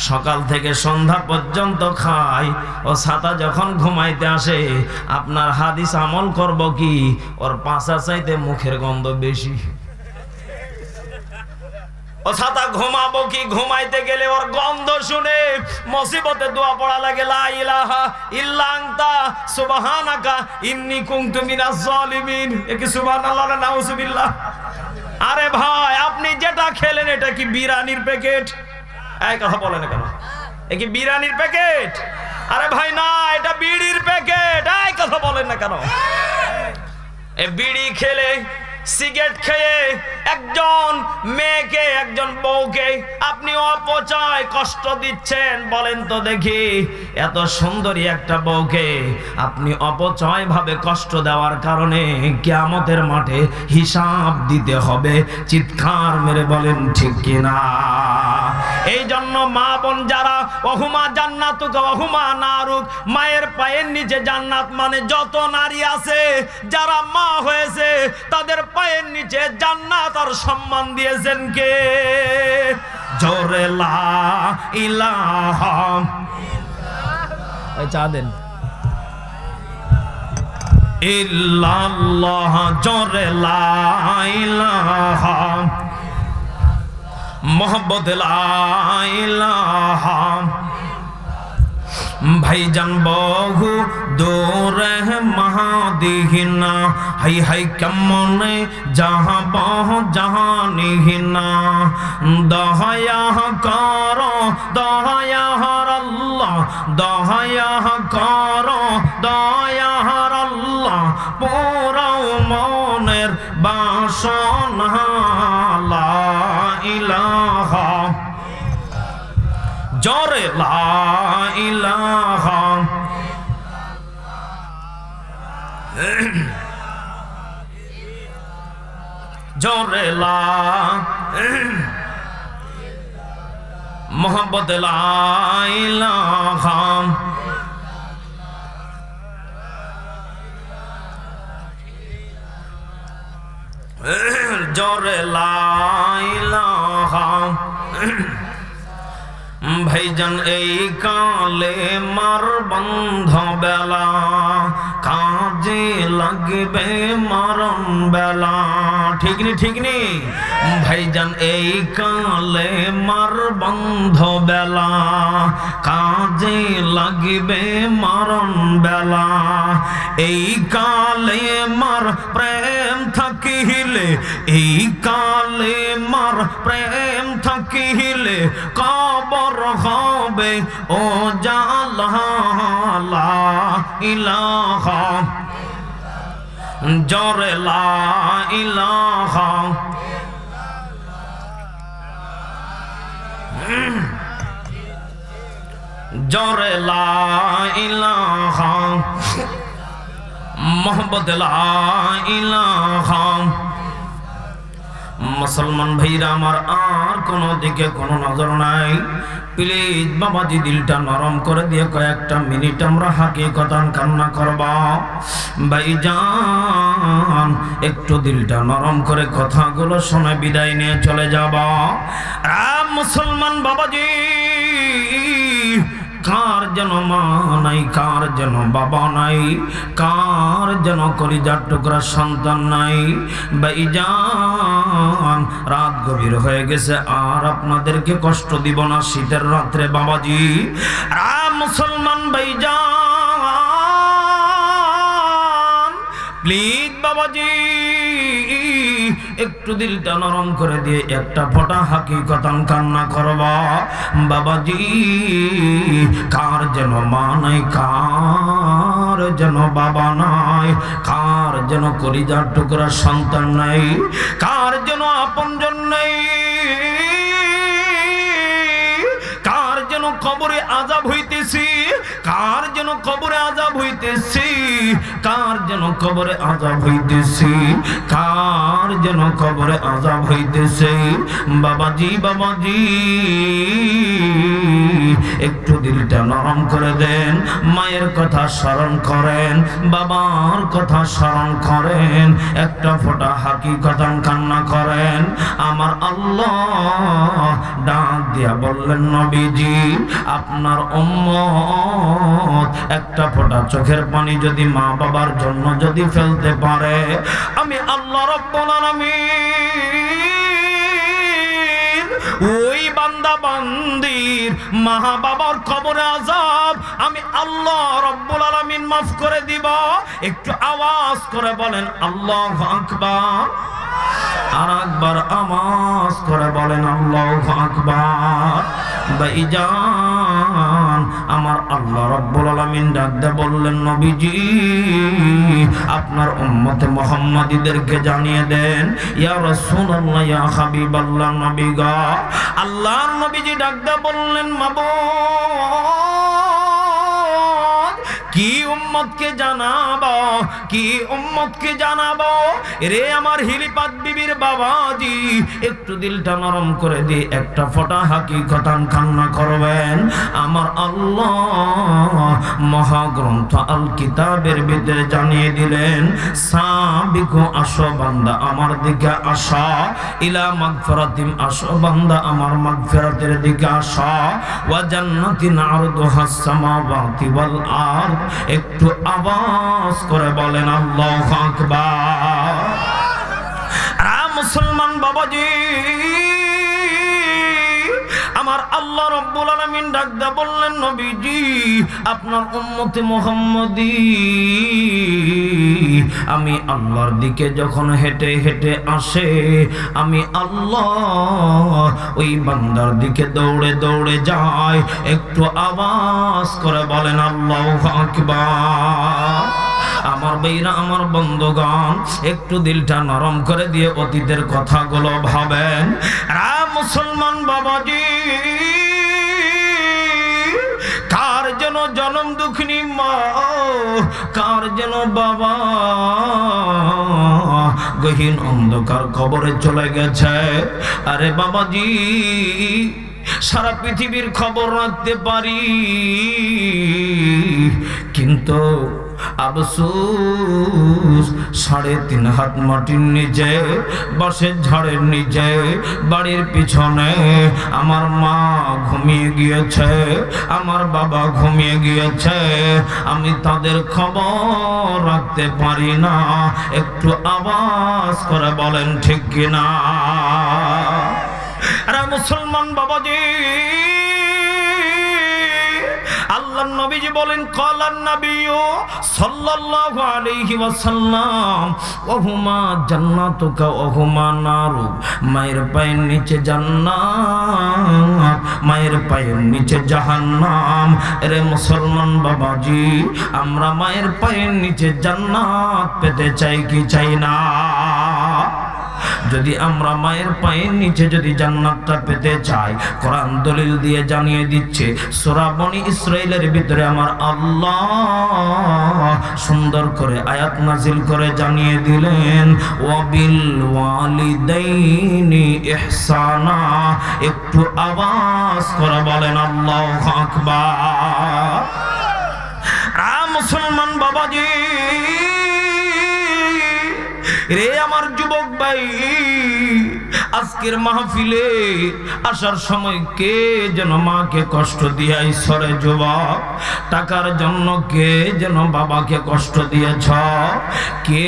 সকাল থেকে সন্ধ্যা পর্যন্ত খায়। ও ছাতা যখন ঘুমাইতে আসে আপনার হাদিস আমল করব কি? ওর পাশা চাইতে মুখের গন্ধ বেশি। ও ছাতা ঘুমাবো কি? ঘুমাইতে গেলে ওর গন্ধ শুনে মুসিবতে দোয়া পড়া লাগে, লা ইলাহা ইল্লা আনতা সুবহানাকা ইন্নী কুনতু মিনাজ জালিমিন। এ কি সুবহানাল্লাহ না নাউজুবিল্লাহ? আরে ভাই, আপনি যেটা খেলেন এটা কি বিরিয়ানির প্যাকেট? এই কথা বলেন না কেন? এ কি বিরিয়ানির প্যাকেট? আরে ভাই না, এটা বিড়ির প্যাকেট। এই কথা বলেন না কেন? এ বিড়ি খেলে, সিগারেট খেয়ে একজন মেয়েকে, একজন বউকে আপনি অপচয় কষ্ট দিচ্ছেন। বলেন তো দেখি, এত সুন্দরী একটা বউকে আপনি অপচয় ভাবে কষ্ট দেওয়ার কারণে কিয়ামতের মাঠে হিসাব দিতে হবে। চিৎকার মেরে বলেন ঠিক কিনা? এই জন্য মা বোন যারা, ওহুমা জান্নাতুকা ওহুমা নারুক, মায়ের পায়ের নিচে জান্নাত, মানে যত নারী আছে যারা মা হয়েছে তাদের পায়ের নিচে জান্নাত আর সম্মান দিয়েছেন কে? জোরে লা ইলাহা চা দেন ইল্লাল্লাহ, জোরে লা ইলাহা মোহাম্মদ লা ইলাহা। ভাইজান বহু দূরে মহাদিহিনা, হাই হাই কেমনে যাহাব জাহানিহিনা। দয়া করো দয়ার আল্লাহ, দয়া করো দয়ার আল্লাহ, পুরাও মনের বাসনা। লা ইলাহা, জোরে লা ইলাহা। জোরে লা মোহাম্মদ লা ইলাহা। জোরে লা ইলাহা। ভাইজান এই কালে মার বন্ধ বেলা, কাজে লাগবে মরণ বেলা। ঠিক নি ঠিক নি ভাইজান, এই কালে মার বন্ধ বেলা, কাজে লাগবে মরণ বেলা। এই কালে মার প্রেম থাকিলে, এই কালে মার প্রেম থাকিলে কবর হবে ও জালা। লা ইলাহা জোরে লা ইলাহা, জোরে লা ইলাহা মোহাম্মদ লা ইলাহা। মুসলমান ভাইরা আমার, আর কোনো দিকে কোনো নজর নাই। প্লিজ বাবাজি দিলটা নরম করে দিয়ে কয়েকটা মিনিট আমরা হাকিকতান কান্না করবা। ভাইজান একটু দিলটা নরম করে কথাগুলো শুনে বিদায় নিয়ে চলে যাবা। মুসলমান বাবাজি, কার যেন মা নাই, কার যেন বাবা নাই, কার যেন কলিজার টুকরা সন্তান নাই। ভাইজান রাত গভীর হয়ে গেছে, আর আপনাদেরকে কষ্ট দিব না শীতের রাত্রে বাবাজি। মুসলমান ভাইজান প্লিজ বাবাজি একটু দিলটা নরম করে দিয়ে একটা ফোঁটা হাকিকতান কান্না করবা। বাবাজি কার যেন মা নাই, কার যেন বাবা নাই, কার যেন কলিজার টুকরা সন্তান নাই, কার যেন আপনজন নাই, কার যেন কবরে আযাব হইতেছি, কার যেন কবরে আযাব হইতেছি, কার যেন কবরে আযাব হইতেছি, কার যেন কবরে আযাব হইতেছে। বাবাজি বাবাজি একটু দিলটা নরম করে দেন, মায়ের কথা স্মরণ করেন, বাবার কথা স্মরণ করেন, একটা ফোঁটা হাকিকতান কান্না করেন। আমার আল্লাহ ডাক দিয়া বললেন, নবীজি আপনার উম্মত একটা ফোঁটা চোখের পানি যদি মা বাবার জন্য যদি ফেলতে পারে, আমি আল্লাহ রাব্বুল আলামিন ওই বান্দা বান্দির মা বাবার কবরে আযাব আমি আল্লাহ রাব্বুল আলামিন মাফ করে দিব। একটু আওয়াজ করে বলেন আল্লাহু আকবার, আর একবার আওয়াজ করে বলেন আল্লাহু আকবার। ভাইজান আমার আল্লাহ রাব্বুল আলামিন ডাক দিয়ে বললেন, নবীজি আপনার উম্মতে মুহাম্মাদীদেরকে জানিয়ে দেন। ইয়া রাসূলুল্লাহ ইয়া হাবিবাল্লাহ নবী গো, আল্লাহর নবীজি ডাক দিয়ে বললেন, মাবুদ কি উম্মতকে জানাবো, কি উম্মতকে জানাবো রে আমার হিলিপাত বিবির বাবাজি। একটু দিলটা নরম করে দিয়ে একটা ফোঁটা হাকিকতান কান্না করবেন। আমার আল্লাহ মহাগ্রন্থ আল কিতাবের ভিতরে জানিয়ে দিলেন, সাবিকু আসো বান্দা আমার দিকে আসা, ইলা মাগফিরাতিন আসো বান্দা আমার মাগফিরাতের দিকে আসা, ওয়া জান্নাতিন আরদুহাস সামাওয়াতি ওয়াল আরদ। একটু আওয়াজ করে বলেন আল্লাহু আকবার। মুসলমান বাবাজি আমার আল্লাহ রাব্বুল আলামিন ডাক দা বললেন, নবীজি আপনার উম্মতে মুহাম্মাদী আমি আল্লাহর দিকে যখন হেঁটে হেঁটে আসে, আমি আল্লাহ ওই বান্দার দিকে দৌড়ে দৌড়ে যায়। একটু আওয়াজ করে বলেন আল্লাহু আকবার। আমার ভাইরা আমার বন্ধুগণ একটু দিলটা নরম করে দিয়ে অতীতের কথাগুলো ভাবেন। মুসলমান বাবাজি কার যেন জনম দুঃখিনী মা, কার যেন বাবা গহীন অন্ধকার কবরে চলে গেছে। আরে বাবাজি সারা পৃথিবীর খবর রাখতে পারি, কিন্তু আফসোস 3.5 হাত মাটির নিচে বাঁশের ঝাড়ের নিচে বাড়ির পিছনে আমার মা ঘুমিয়ে গিয়েছে, আমার বাবা ঘুমিয়ে গিয়েছে, আমি তাদের খবর রাখতে পারি না। একটু আওয়াজ করে বলেন ঠিক কিনা? আরে মুসলমান বাবাজি, আল্লাহর নবীজি বলেন ক্বালান নবিয়্যু সাল্লাল্লাহু আলাইহি ওয়াসাল্লাম ওয়াহুমা জান্নাতুকা ওয়াহুমা নারু। মায়ের পায়ের নিচে জান্নাত, মায়ের পায়ের নিচে জাহান্নাম। আরে মুসলমান বাবাজি, আমরা মায়ের পায়ের নিচে জান্নাত পেতে চাই কি চাই না? যদি আমরা মায়ের পায়ের নিচে যদি জান্নাতটা পেতে চাই, কোরআন দলিল দিয়ে জানিয়ে দিচ্ছে। সূরা বনী ইসরাইলের ভিতরে আমার আল্লাহ সুন্দর করে আয়াত নাজিল করে জানিয়ে দিলেন, ওয়াবিল ওয়ালিদাইনি ইহসানা। একটু আওয়াজ করে বলেন আল্লাহু আকবার। মুসলমান বাবাজি রে, আমার যুবক ভাই, আজকের মাহফিলে আসার সময় কে যেন মাকে কষ্ট দিয়াই সরে যুবক, টাকার জন্য কে যেন বাবাকে কষ্ট দিয়েছ, কে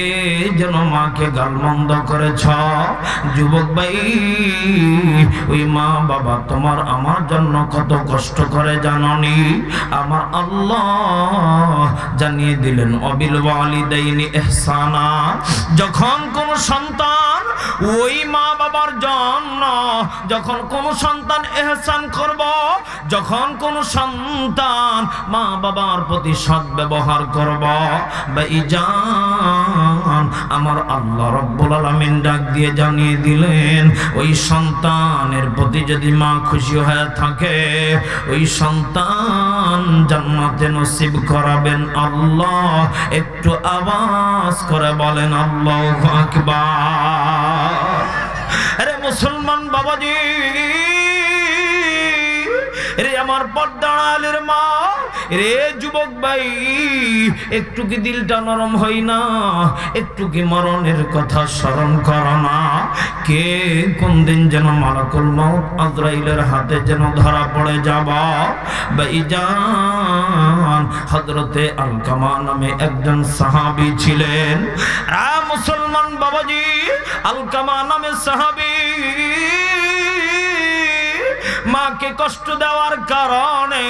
যেন মাকে গালমন্দ করেছ। যুবক ভাই, ওই মা বাবা তোমার আমার জন্য কত কষ্ট করে জাননি? আমার আল্লাহ জানিয়ে দিলেন ওয়াবিল ওয়ালিদাইনি ইহসানা। যখন কোন সন্তান ওই মা বাবার জন্য, যখন কোন সন্তান ইহসান করব, যখন কোন সন্তান মা বাবার প্রতি সৎ ব্যবহার করব, ভাইজান আমার আল্লাহ রাব্বুল আলামিন ডাক দিয়ে জানিয়ে দিলেন, ওই সন্তানের প্রতি যদি মা খুশি হয়ে থাকে, ওই সন্তান জান্নাতে নসিব করাবেন আল্লাহ। একটু আওয়াজ করে বলেন আল্লাহু আকবার। আরে মুসলমান বাবাজি রে, আমার পর্দার আলের মা রে, যুবক ভাই, একটু কি দিলটা নরম হই না? একটু কি মরণের কথা স্মরণ করো না? কে কোন দিন যেন মালাকুল মউত আজরাইলের হাতে যেন ধরা পড়ে যাবা। ভাইজান হযরতে আলকামা নামে একজন সাহাবী ছিলেন। মুসলমান বাবাজি, আলকামা নামে সাহাবী মাকে কষ্ট দেওয়ার কারণে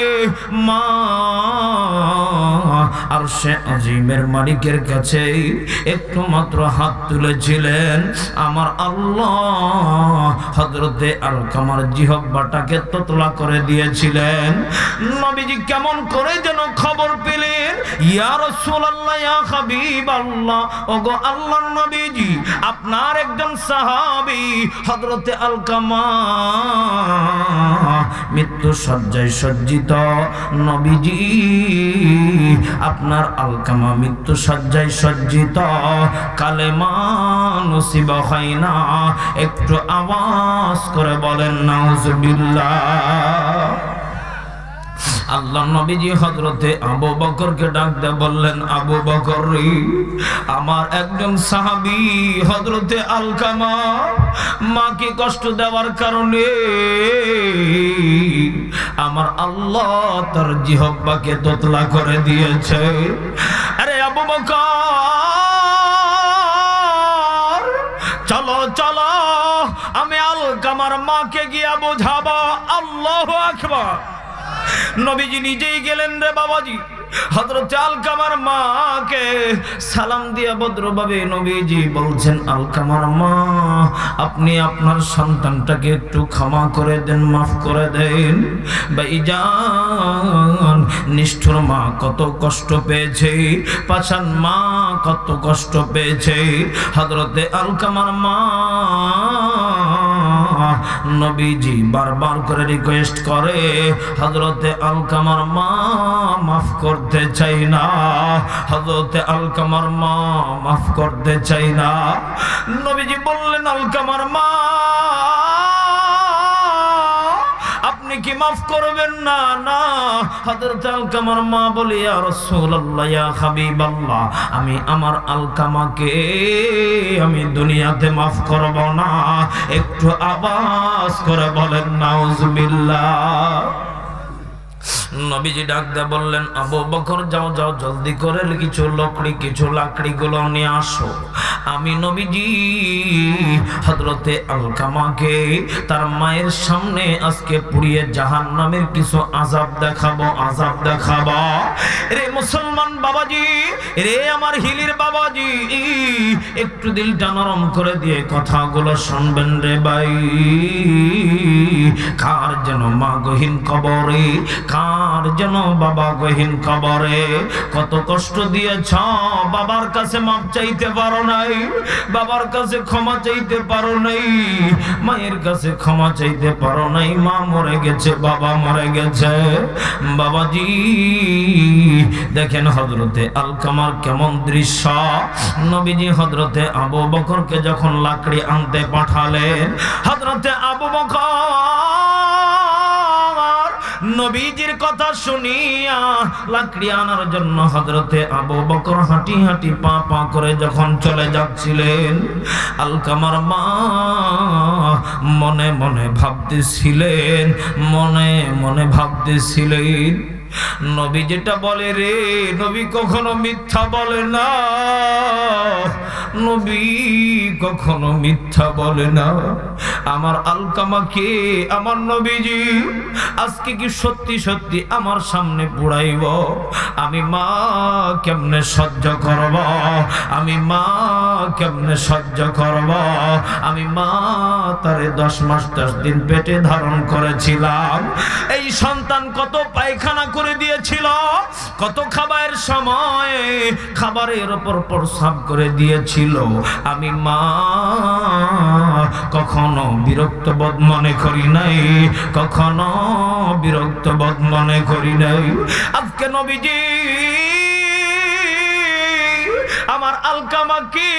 মা আরশে আজিমের মালিকের কাছে একটু মাত্র হাত তুলেছিলেন। আমার আল্লাহ হযরতে আলকামার জিহ্বাটাকে তোতলা করে দিয়েছিলেন। নবীজি কেমন করে যেন খবর পেলেন, ইয়া রাসূলুল্লাহ, ইয়া হাবিবাল্লাহ, ওগো আল্লাহর নবীজি, আপনার একজন সাহাবী হযরতে আলকামা মৃত্যু শয্যায় সজ্জিত। নবীজি, আপনার আলকামা মৃত্যু শয্যায় সজ্জিত, কালেমা নসিব হয় না। একটু আওয়াজ করে বলেন নাউজুবিল্লাহ। আল্লাহ নবীজি হযরতে আবু বকরকে ডাক দিয়ে বললেন, আবু বকর রে, আমার একজন সাহাবী হযরতে আলকামা মাকে কষ্ট দেওয়ার কারণে আমার আল্লাহ তার জিহ্বাকে তোতলা করে দিয়েছে। আরে আবু বকর, চলো চলো, আমি আলকামার মাকে গিয়া বোঝাবো। আল্লাহু আকবার। নবীজি নিজেই গেলেন রে বাবাজি, হযরত আলকামার মাকে সালাম দিয়ে ভদ্রভাবে নবীজি বলছেন, আলকামার মা, আপনি আপনার সন্তানটাকে একটু ক্ষমা করে দেন, মাফ করে দেন। ভাইজান, নিষ্ঠুর মা কত কষ্ট পেয়েছে, পাষাণ মা কত কষ্ট পেয়েছে। হযরতে আলকামার মা নবীজি বারবার করে রিকোয়েস্ট করে, হযরতে আলকামার মা মাফ করতে চাই না, হযরতে আলকামার মা মাফ করতে চাই না। নবীজি বললেন, আলকামার মা, আপনি আপনি কি মাফ করবেন না? না। হযরত আলকামার মা বলে, ইয়া রাসূলুল্লাহ, ইয়া হাবিবাল্লাহ, আমি আমার আলকামাকে আমি দুনিয়াতে মাফ করব না। একটু আওয়াজ করে বলেন নাউজুবিল্লাহ। নবীজি ডাক দিয়ে বললেন, আবু বকর যাও যাও, জলদি করে কিছু লাকড়িগুলো নিয়ে আসো। আমি নবীজি হযরতে আলকামাকে তার মায়ের সামনে আজকে পুড়িয়ে জাহান্নামের কিছু আযাব দেখাবো। রে মুসলমান বাবাজি, রে আমার হিলির বাবাজি, একটু দিলটা নরম করে দিয়ে কথাগুলো শুনবেন রে ভাই। কার যেন মা গহীন কবরে, কার যেন বাবা গহীন কবরে। কত কষ্ট দিয়েছ, বাবার কাছে মাপ চাইতে পারো নাই, বাবার কাছে ক্ষমা চাইতে পারো নাই, মায়ের কাছে ক্ষমা চাইতে পারো নাই। মা মরে গেছে, বাবা মরে গেছে। বাবাজি দেখেন হযরতে আলকামার কেমন দৃশ্য। নবীজি হযরতে আবু বকরকে যখন লাকড়ি আনতে পাঠালেন, হযরতে আবু বকর নবীজির কথা শুনিয়া লাকড়ি আনার জন্য হযরতে আবু বকর হাঁটি হাঁটি পা পা করে যখন চলে যাচ্ছিলেন, আলকামার মা মনে মনে ভাবতেছিলেন, নবী যেটা বলে রে, নবী কখনো মিথ্যা বলে না, নবী কখনো মিথ্যা বলে না। আমার আলকামাকে আমার নবীজি আজকে কি সত্যি সত্যি আমার সামনে পুড়াইব? আমি মা কেমনে সহ্য করব? আমি মা কেমনে সহ্য করব? আমি মা তারে 10 মাস 10 দিন পেটে ধারণ করেছিলাম। এই সন্তান কত পায়খানা করে দিয়েছিল, কত খাবারের সময় খাবারের উপর প্রস্রাব করে দিয়েছিল। আমি মা কখনো বিরক্ত বোধ মনে করি নাই, কখনো বিরক্ত বোধ মনে করি নাই। আজকে নবীজি আমার আলকামাকে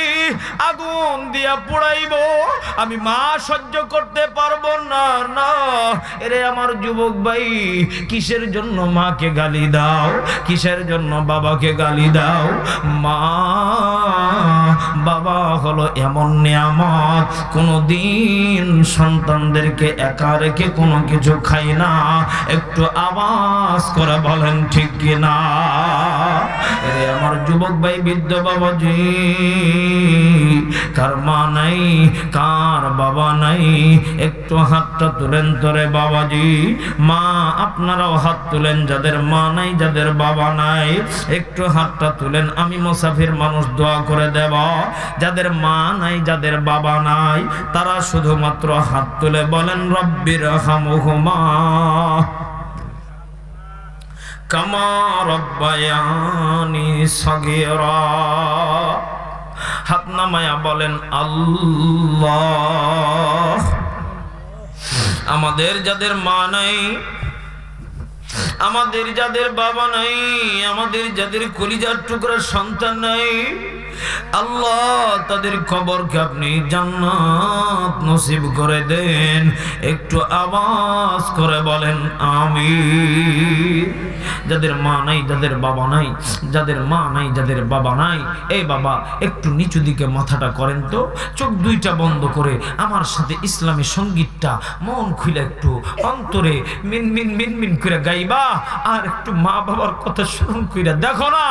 আগুন দিয়া পোড়াইব, আমি মা সহ্য করতে পারবো না। না এরে আমার যুবক ভাই, কিসের জন্য মাকে গালি দাও, কিসের জন্য বাবাকে গালি দাও? মা বাবা হলো এমন নিয়ামত, কোনদিন সন্তানদেরকে একা রেখে কোনো কিছু খাই না। একটু আওয়াজ করে বলেন ঠিক কিনা? এরে আমার যুবক ভাই, বৃদ্ধ বাবাজি, কার মা নাই, কার বাবা নাই, একটু হাতটা তুলেন তোরে বাবাজি। মা আপনারাও হাত তুলেন, যাদের মা নাই, যাদের বাবা নাই, একটু হাতটা তুলেন। আমি মুসাফির মানুষ, দোয়া করে দেব। যাদের মা নাই, যাদের বাবা নাই, তারা শুধুমাত্র হাত তুলে বলেন, রব্বির হামহুমা কামা রব্বায়ানি সগীরা। হাত নামায়া বলেন, আল্লাহ। আমাদের যাদের মা নাই, আমাদের যাদের বাবা নাই, আমাদের যাদের কলিজার টুকরা সন্তান নাই, আল্লাহ তাদের কবরকে আপনি জান্নাত নসিব করে দেন। একটু আওয়াজ করে বলেন আমিন। যাদের মা নাই, যাদের বাবা নাই, যাদের মা নাই, যাদের বাবা নাই, এই বাবা একটু নিচু দিকে মাথাটা করেন তো, চোখ দুইটা বন্ধ করে আমার সাথে ইসলামী সঙ্গীতটা মন খুলে একটু অন্তরে মিনমিন মিনমিন করে গাইবা, আর একটু মা বাবার কথা স্মরণ কইরা দেখো না।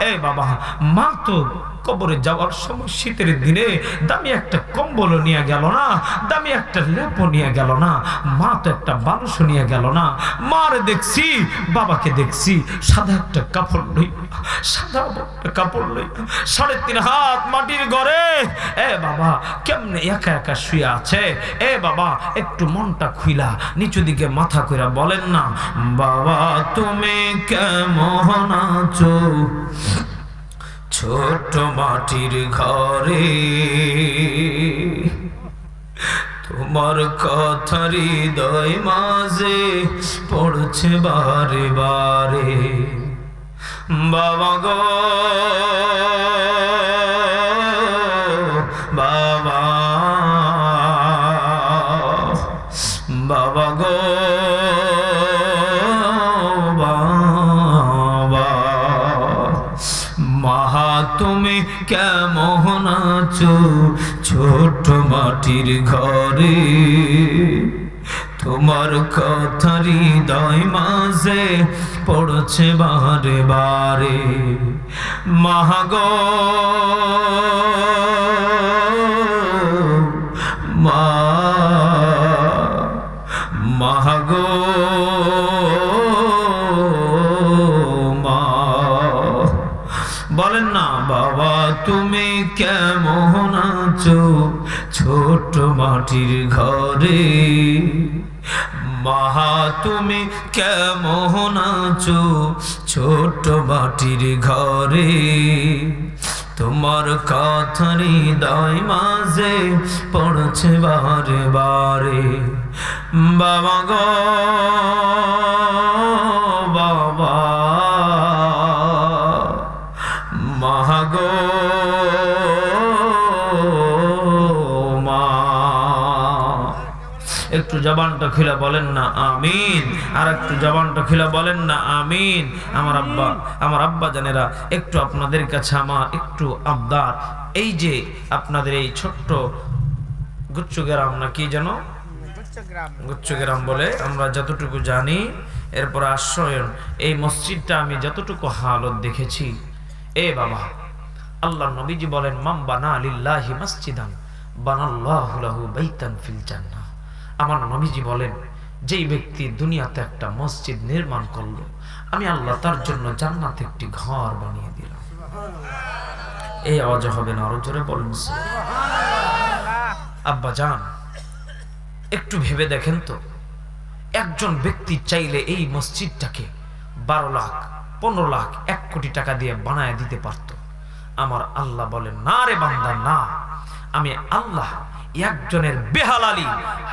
এই বাবা, মা তো কবরে যাওয়ার সময় শীতের দিনে দামি একটা কম্বল নিয়ে গেল না, দামি একটা লেপও নিয়ে গেল না, মা তো একটা বালুস নিয়ে গেল না। মারে দেখছি, বাবাকে দেখছি সাদা একটা কাপড় লই, সাদা একটা কাপড় লই, 3.5 হাত মাটির ঘরে এ বাবা কেমনে একা একা শুয়ে আছে। এ বাবা একটু মনটা খুইলা নিচু দিকে মাথা কইরা বলেন না, বাবা তুমি কেমন আছো ছোট মাটির ঘরে, তোমার কথা হৃদয় মাঝে পড়ছে বারে বারে। বাবা গো বাবা, বাবা গো কেমন আছো ছোট মাটির ঘরে তোমার কথা হৃদয় মাঝে পড়ছে বারে বারে মাগো মা মাগো মা বলেন না বাবা তুমি কেমন আছো ছোট মাটির ঘরে মা তুমি কেমন আছো ছোট মাটির ঘরে তোমার কথা হৃদয় মাঝে পড়ছে বারে বারে বাবা গো বাবা মা গো মা একটু জবানটা খুলে বলেন না আমিন আর একটু জবানটা খুলে বলেন না আমিন আমার আব্বা জানেরা একটু আপনাদের কাছে আমার একটু আবদার এই যে আপনাদের এই ছোট্ট গুচ্ছগ্রাম না কি যেন গুচ্ছগ্রাম বলে আমরা যতটুকু জানি এরপর আশ্রয়ন এই মসজিদটা আমি যতটুকু হালত দেখেছি এ বাবা আল্লাহ নবীজি বলেন মান বানা লিল্লাহি মসজিদান বানাল্লাহু লাহু বাইতান ফিল জান্নাহ আমার নবীজি বলেন যেই ব্যক্তি দুনিয়াতে একটা মসজিদ নির্মাণ করলো আমি আল্লাহ তার জন্য জান্নাতে একটি ঘর বানিয়ে দিলাম এই আওয়াজ হবে না আরো জোরে বলুন আব্বা জান একটু ভেবে দেখেন তো একজন ব্যক্তি চাইলে এই মসজিদটাকে 12 লাখ 15 লাখ 1 কোটি টাকা দিয়ে বানায় দিতে পারত আমার আল্লাহ বলেন না রে বান্দা না আমি আল্লাহ একজনের বেহালালি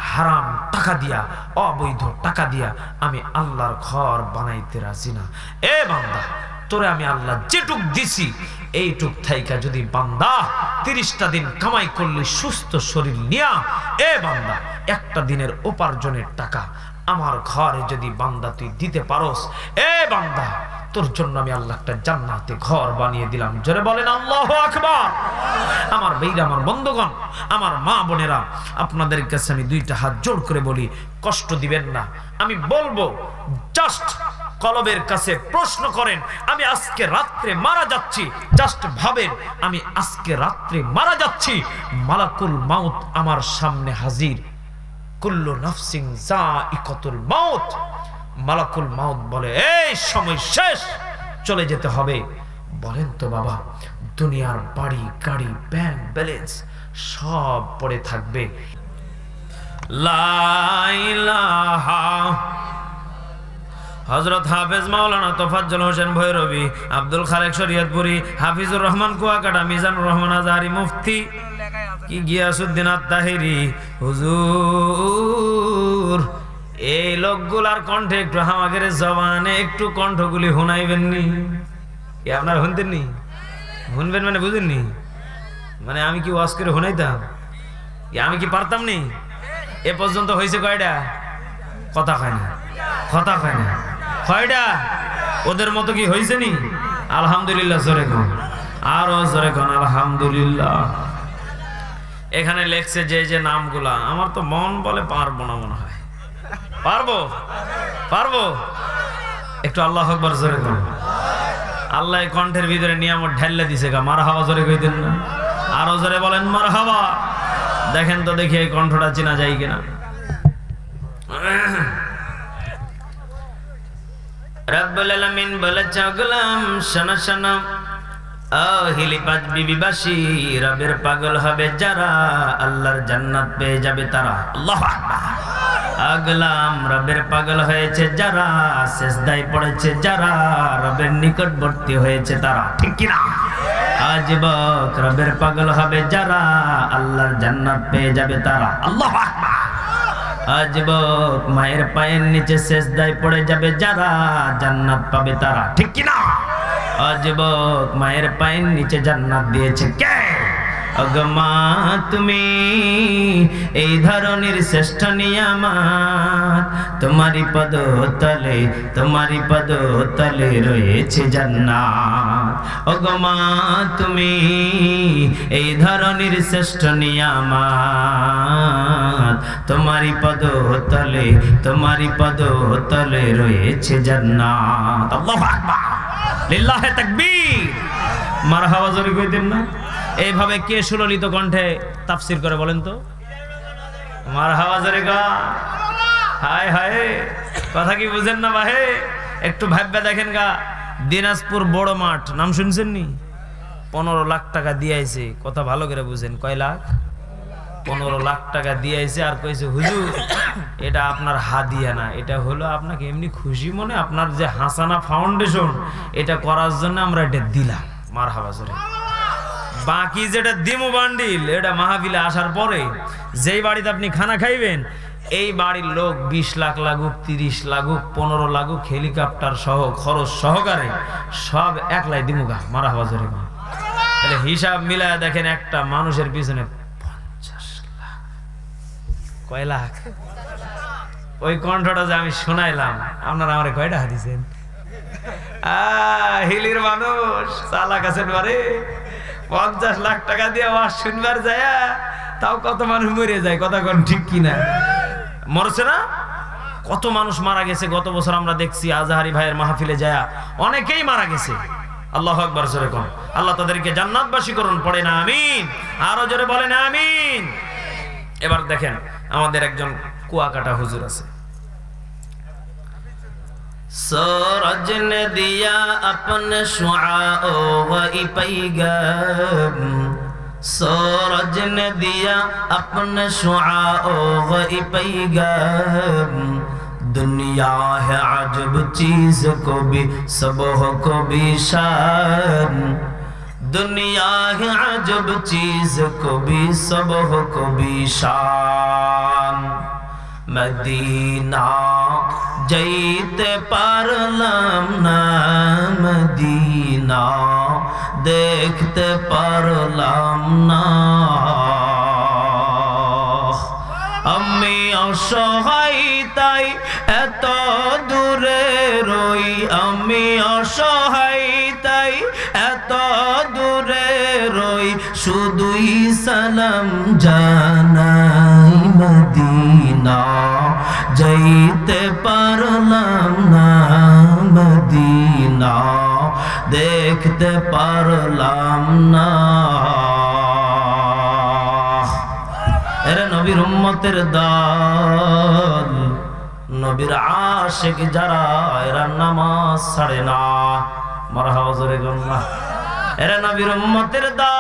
হারাম টাকা দিয়া অবৈধ টাকা দিয়া আমি আল্লাহর ঘর বানাইতে রাজি না এ বান্দা তোরে আমি আল্লাহ যেটুক দিছি এইটুক থাইকা যদি বান্দা 30টা দিন কামাই করলে সুস্থ শরীর নিয়া এ বান্দা একটা দিনের উপার্জনের টাকা আমার ঘরে যদি বান্দা তুই দিতে পারোস এ বান্দা তোর জন্য আমি আল্লাহ একটা জান্নাতে ঘর বানিয়ে দিলাম জোরে বলেন আল্লাহু আকবার আমার ভাইরা আমার বন্ধুগণ আমার মা বোনেরা আপনাদের কাছে আমি দুইটা হাত জোড় করে বলি কষ্ট দিবেন না আমি বলবো জাস্ট কলবের কাছে প্রশ্ন করেন আমি আজকে রাতে মারা যাচ্ছি জাস্ট ভাবেন আমি আজকে রাতে মারা যাচ্ছি মালাকুল মাউত আমার সামনে হাজির কুল্লু নাফসিন যায়িকাতুল মাউত মালাকুল মাউত বলে এই সময় শেষ চলে যেতে হবে বলেন তো বাবা দুনিয়ার বাড়ি গাড়ি ব্যাংক ব্যালেন্স সব পড়ে থাকবে লা ইলাহা হযরত হাফেজ মাওলানা তোফাজ্জল হোসেন ভৈরবী আব্দুল খালেক শরীয়তপুরি হাফিজুর রহমান কুয়াকাটা মিজানুর রহমান আজহারি মুফতি কি গিয়াসউদ্দিন আত-তাহিরি হুজুর এই লোকগুলার কণ্ঠে একটু আমাদের জবানে একটু কণ্ঠগুলি শুনাইবেননি কি আপনারা শুনতেননি শুনবেন মানে বুঝেননি মানে আমি কি ওয়াজ করে শুনাইতাম আমি কি পারতাম নি এ পর্যন্ত হয়েছে কয়টা কথা কয় না কথা কয় না কয়টা ওদের মতো কি হয়েছে নি আলহামদুলিল্লাহ জোরে কোন আরো জোরে কোন আলহামদুলিল্লাহ এখানে লেখছে যে যে নামগুলা আমার তো মন বলে পারবো না মনে হয় পারবো পারবো একটু আল্লাহু আকবার জোরে কোন আল্লাহ কণ্ঠের ভিতরে নিয়ামত ঢেলে দিছে গা মারহাবা জোরে কইতেন না আরো জোরে বলেন মারহাবা দেখেন তো দেখি এই কণ্ঠটা চেনা যায় কিনা রব্বুল আলামিন বলেছে গোলাম শোনো শোনো আহিলি পাঁচ বিবিবাসী রবের পাগল হবে যারা আল্লাহর জান্নাত পেয়ে যাবে তারা আল্লাহু আকবার আগলাম রবের পাগল হয়েছে যারা সিজদায় পড়েছে যারা রবের নিকটবর্তী হয়েছে তারা ঠিক কি না আজবক রবের পাগল হবে যারা আল্লাহর জান্নাত পেয়ে যাবে তারা আল্লাহু আকবার আজবক মায়ের পায়ের নিচে সিজদায় পড়ে যাবে যারা জান্নাত পাবে তারা ঠিক কি না আজবক মায়ের পায়ের নিচে জান্নাত দিয়েছে কে অগমা তুমি এই ধরনের শ্রেষ্ঠ নিয়ামত, তোমারই পদ তলে রয়েছে জান্নাত। অগমা তুমি এই ধরনের শ্রেষ্ঠ নিয়ামত, তোমারই পদ তলে রয়েছে জান্নাত। আল্লাহু আকবার, লিল্লাহি তাকবীর, মারহাবা জোরে কইতেন না? এইভাবে কে সুললিত কণ্ঠে তাফসীর করে বলেন তো? মারহাবা জোরে গা। হায় হায়, কথা কি বুঝেন না ভাই? একটু ভাববে দেখেন গা। দিনাজপুর বড় মাঠ নাম শুনছেন নি? 15 লাখ টাকা দিয়েছে। কথা ভালো করে বুঝেন, কয় লাখ? 15 লাখ টাকা দিয়েছে। আর কইছে হুজুর এটা আপনার হাদিয়া না, এটা হলো আপনাকে এমনি খুশি মনে আপনার যে হাসানা ফাউন্ডেশন এটা করার জন্য আমরা এটা দিলাম। মারহাবা জোরে। বাকি যেটা দিমু বান্ডিল এটা মাহফিলে আসার পরে যেই বাড়িতে আপনি খানা খাইবেন এই বাড়ির লোক 20 লাখ লাগুক, 30 লাগুক, 15 লাগুক, হেলিকপ্টার সহ খরচ সহকারে সব একলাই দিমুগা। মারহাবা জোরে। তাহলে হিসাব মিলায় দেখেন একটা মানুষের পিছনে 50 লাখ। কয় লাখ? ওই কণ্ঠটা যে আমি শোনাইলাম আপনারা আমারে কয় টাকা দিয়েছেন? হিলির মানুষ চালাক আছেন বারে। 50 লাখ টাকা দিয়ে ওয়াজ শুনবার যায়, তাও কত মানুষ মরে যায়। কথা কোন ঠিক কিনা? মরছে না? কত মানুষ মারা গেছে গত বছর আমরা দেখছি আজহারি ভাইয়ের মাহফিলে যায়, অনেকেই মারা গেছে। আল্লাহু আকবার জোরে কোন। আল্লাহ তাদেরকে জান্নাতবাসী করুন, পড়ে না আমিন। আরো জোরে বলেন আমিন। এবার দেখেন আমাদের একজন কুয়াকাটা হুজুর আছে। सूरज ने दिया अपने शुआओ वही पैगाम, सूरज ने दिया अपने शुआओ वही पैगाम, दुनिया है अजब चीज को भी सबह को भी शान, दुनिया है अजब चीज को भी सबह को भी शान। मदीना যাইতে পারলাম না, মদিনা দেখতে পারলাম না, আমি অসহায় তাই এত দূরে রই, আমি অসহায় তাই এত দূরে রই, শুধুই সালাম জানাই মদিনা যাইতে পারলাম না, মদিনা দেখতে পারলাম না। এরা নবীর উম্মতের দল, নবীর আশিক যারা এরা নামাজ ছাড়ে না। মারহাবা জোরে বলুন না। এরা নবীর উম্মতের দল।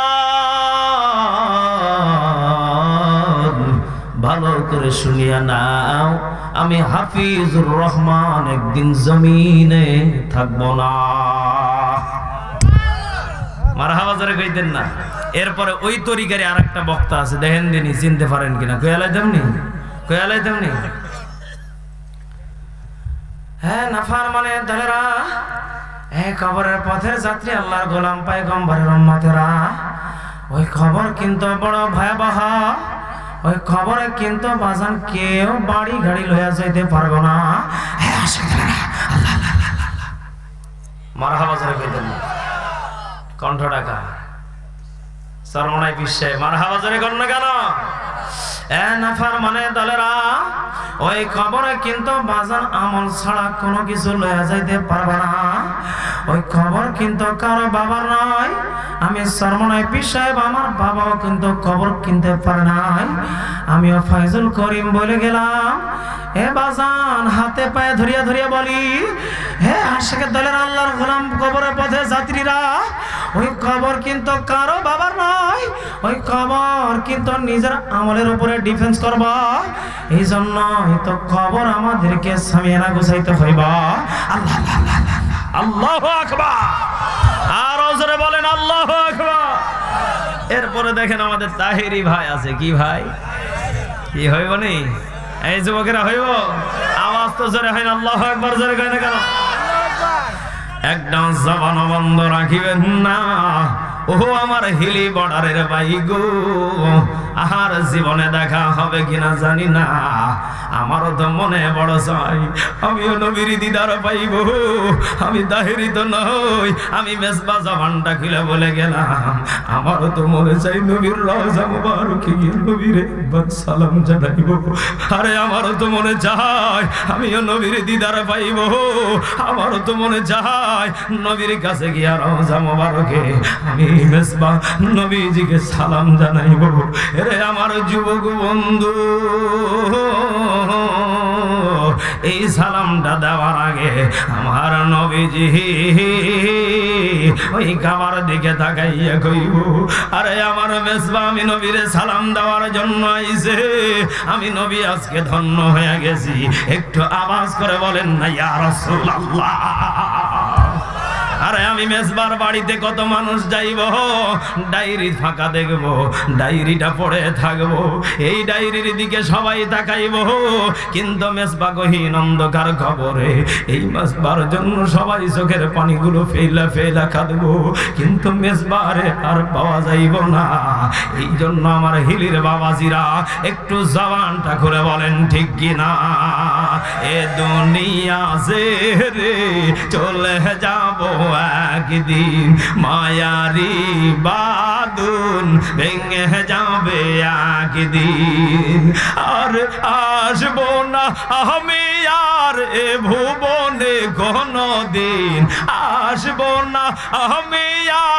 ভালো করে শুনিয়া নাও, আমি হাফিজুর রহমান একদিন জমিনে থাকবো না। মারহাবা জোরে কইতেন না? এরপরে ওই তরিকারে আরেকটা বক্তা আছে, দেখেন দিনই চিনতে পারেন কিনা। কয়ালাইতামনি হ্যাঁ নাফার মানে দলেরা, কবরের পথের যাত্রী আল্লাহর গোলাম পয়গম্বরের উম্মতেরা, ওই খবর কিন্তু বড় ভয়াবহ। ওই খবরে কিন্তু বাজান কেউ বাড়ি গাড়ি লইয়া যাইতে পারবো না। মারহাবা জোরে কইতেন না? কণ্ঠ ডাকা সরমনাই বিশ্বে মারহাবা জোরে কর না কেন? নাফার মানে দলেরা, ওই খবরে কিন্তু বাজান আমল ছাড়া কোনো কিছু লইয়া যাইতে পারবে না। ওই খবর কিন্তু কারো বাবার নয়। আমি সরমনাই পীর সাহেব, আমার বাবাও কিন্তু খবর কিনতে পারে নাই। আমিও ফাইজুল করিম বলে গেলাম, হে বাজান হাতে পায়ে ধরিয়া ধরিয়া বলি, হে আশিকের দলের আল্লাহর গোলাম কবরের পথে যাত্রীরা, ওই খবর কিন্তু কারো বাবার নয়। ওই খবর কিন্তু নিজের আমলের উপরে ডিফেন্স করবা। এই জন্যই তো খবর আমাদেরকে সামিয়ানা গুছাইতে হইবা। আল্লাহ আল্লাহু আকবার। আর জোরে বলেন আল্লাহু আকবার। এরপরে দেখেন আমাদের তাহেরি ভাই আছে। কি ভাই? কি হইব নি? এই যুবকেরা হইব? আওয়াজ তো জোরে হয় না, আল্লাহু আকবার জোরে কয় না কেন? একদম জবান বন্ধ রাখিবেন না। ও আমার হিলি বর্ডারের ভাই গো, আর জীবনে দেখা হবে কিনা জানি না, আমারও তো মনে বড় চাই আমিও নবীর দিদার পাইব। আমি দাহেরি তো নই, আমি মেজবা জবানটা খুলে বলে গেলাম, আমারও তো মনে চাই নবীর রওজা মুবারকে গিয়ে নবীরে একবার সালাম জানাইব। আরে আমারও তো মনে চাই আমিও নবীর দিদার পাইব, আমারও তো মনে চাই নবীর কাছে গিয়া রওজা মুবারকে আমি মেজবা নবীজিকে সালাম জানাইব। এরে আমার যুবক বন্ধু, এই সালামটা দেওয়ার আগে আমার নবীজি ওই খাবার দিকে তাকাইয়া কইব, আরে আমার মেজবা আমি নবীরে সালাম দেওয়ার জন্য আইছে, আমি নবী আজকে ধন্য হয়ে গেছি। একটু আওয়াজ করে বলেন না ইয়া রাসূলুল্লাহ। আরে আমি মেজবার বাড়িতে কত মানুষ যাইব, ডায়েরি ফাঁকা দেখব, ডায়েরিটা পড়ে থাকব, এই ডায়েরির দিকে সবাই তাকাইব, কিন্তু মেজবা গহীন অন্ধকার খবরে এই মেজবার জন্য সবাই চোখের পানিগুলো ফেলা ফেলা কাঁদব, কিন্তু মেজবারে আর পাওয়া যাইব না। এই জন্য আমার হিলির বাবাজিরা একটু জবানটা করে বলেন ঠিক কিনা। এ দুনিয়া সে রে চলে যাব একদিন, মায়ারি বাদুন ভেঙে যাবে একদিন, আর আসবো না আমি আর এ ভুবনে কোনদিন, আসবো না আমি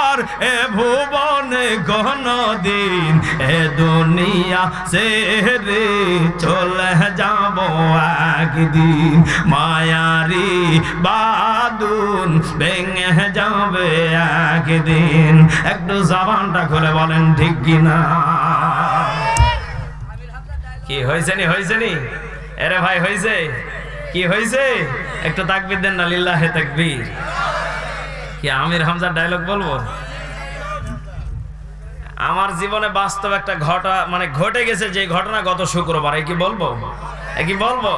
আর এ ভুবনে কোনদিন, এ দুনিয়া ছেড়ে চলে যাব একদিন, মায়ারি বাদুন ভেঙে যাবে একদিন। একটু জবানটা খুলে বলেন ঠিক কিনা। কি হয়েছে নি, হয়েছে নি? আরে ভাই হয়েছে, কি হয়েছে? একটু তাকবীর দেন না, লিল্লাহে তাকবীর। কি আমির হামজার ডায়লগ বলবো? আমার জীবনে বাস্তব একটা ঘটে গেছে, যে ঘটনা গত শুক্রবার, কি বলবো? কি বলবো?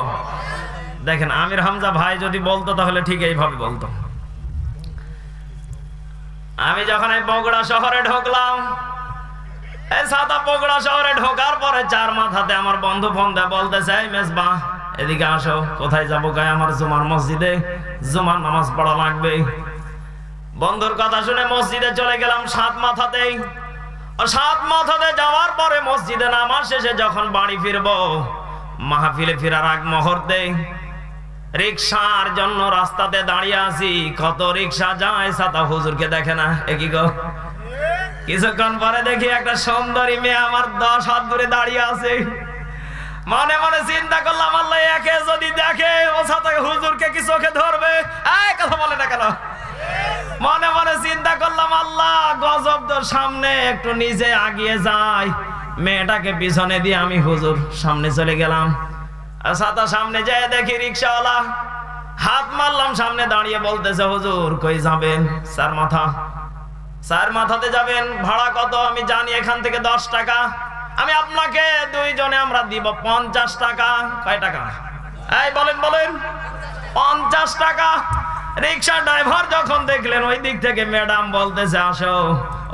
দেখেন, আমির হামজা ভাই যদি বলতো তাহলে ঠিক এইভাবে বলতো। আমি যখন এই বগুড়া শহরে ঢুকলাম, এই সাদা বগুড়া শহরে ঢোকার পরে চার মাথাতে আমার বন্ধু ফোন দেয়, বলতেছে এই মেজবা এদিকে আসো। কোথায় যাবো? গায়ে আমার জুমার মসজিদে জুমার নামাজ পড়া লাগবে। বন্ধুর কথা শুনে মসজিদে চলে গেলাম সাত মাথাতেই। সাত মাথাতে যাওয়ার পরে মসজিদে নামাজ শেষে যখন বাড়ি ফিরবো, মাহফিলে ফেরার আগ মুহূর্তে রিকশার জন্য রাস্তাতে দাঁড়িয়ে আছি, কত রিকশা যায়, সাদা হুজুরকে দেখে না। একই গো, কিছুক্ষণ পরে দেখি একটা সুন্দরী মেয়ে আমার 10 হাত দূরে দাঁড়িয়ে আছে। মনে মনে চিন্তা করলাম, আল্লাহ একে যদি দেখে ও সাথে হুজুরকে কি চোখে ধরবে? এই কথা বলে না কেন? মনে মনে চিন্তা করলাম, আল্লাহ গজব তো সামনে, একটু নিচে আগিয়ে যায়, মেয়েটাকে পিছনে দিয়ে আমি হুজুর সামনে চলে গেলাম। আর সাথে সামনে যেয়ে দেখি রিকশাওয়ালা, হাত মারলাম, সামনে দাঁড়িয়ে বলতেছে হুজুর কই যাবেন? চার মাথা। চার মাথাতে যাবেন, ভাড়া কত? আমি জানি এখান থেকে 10 টাকা, আমি আপনাকে দুইজনে আমরা দিব 50 টাকা। কয় টাকা? এই বলেন বলেন। 50 টাকা। রিকশা ড্রাইভার যখন দেখলেন ওই দিক থেকে ম্যাডাম বলতেছে আসো,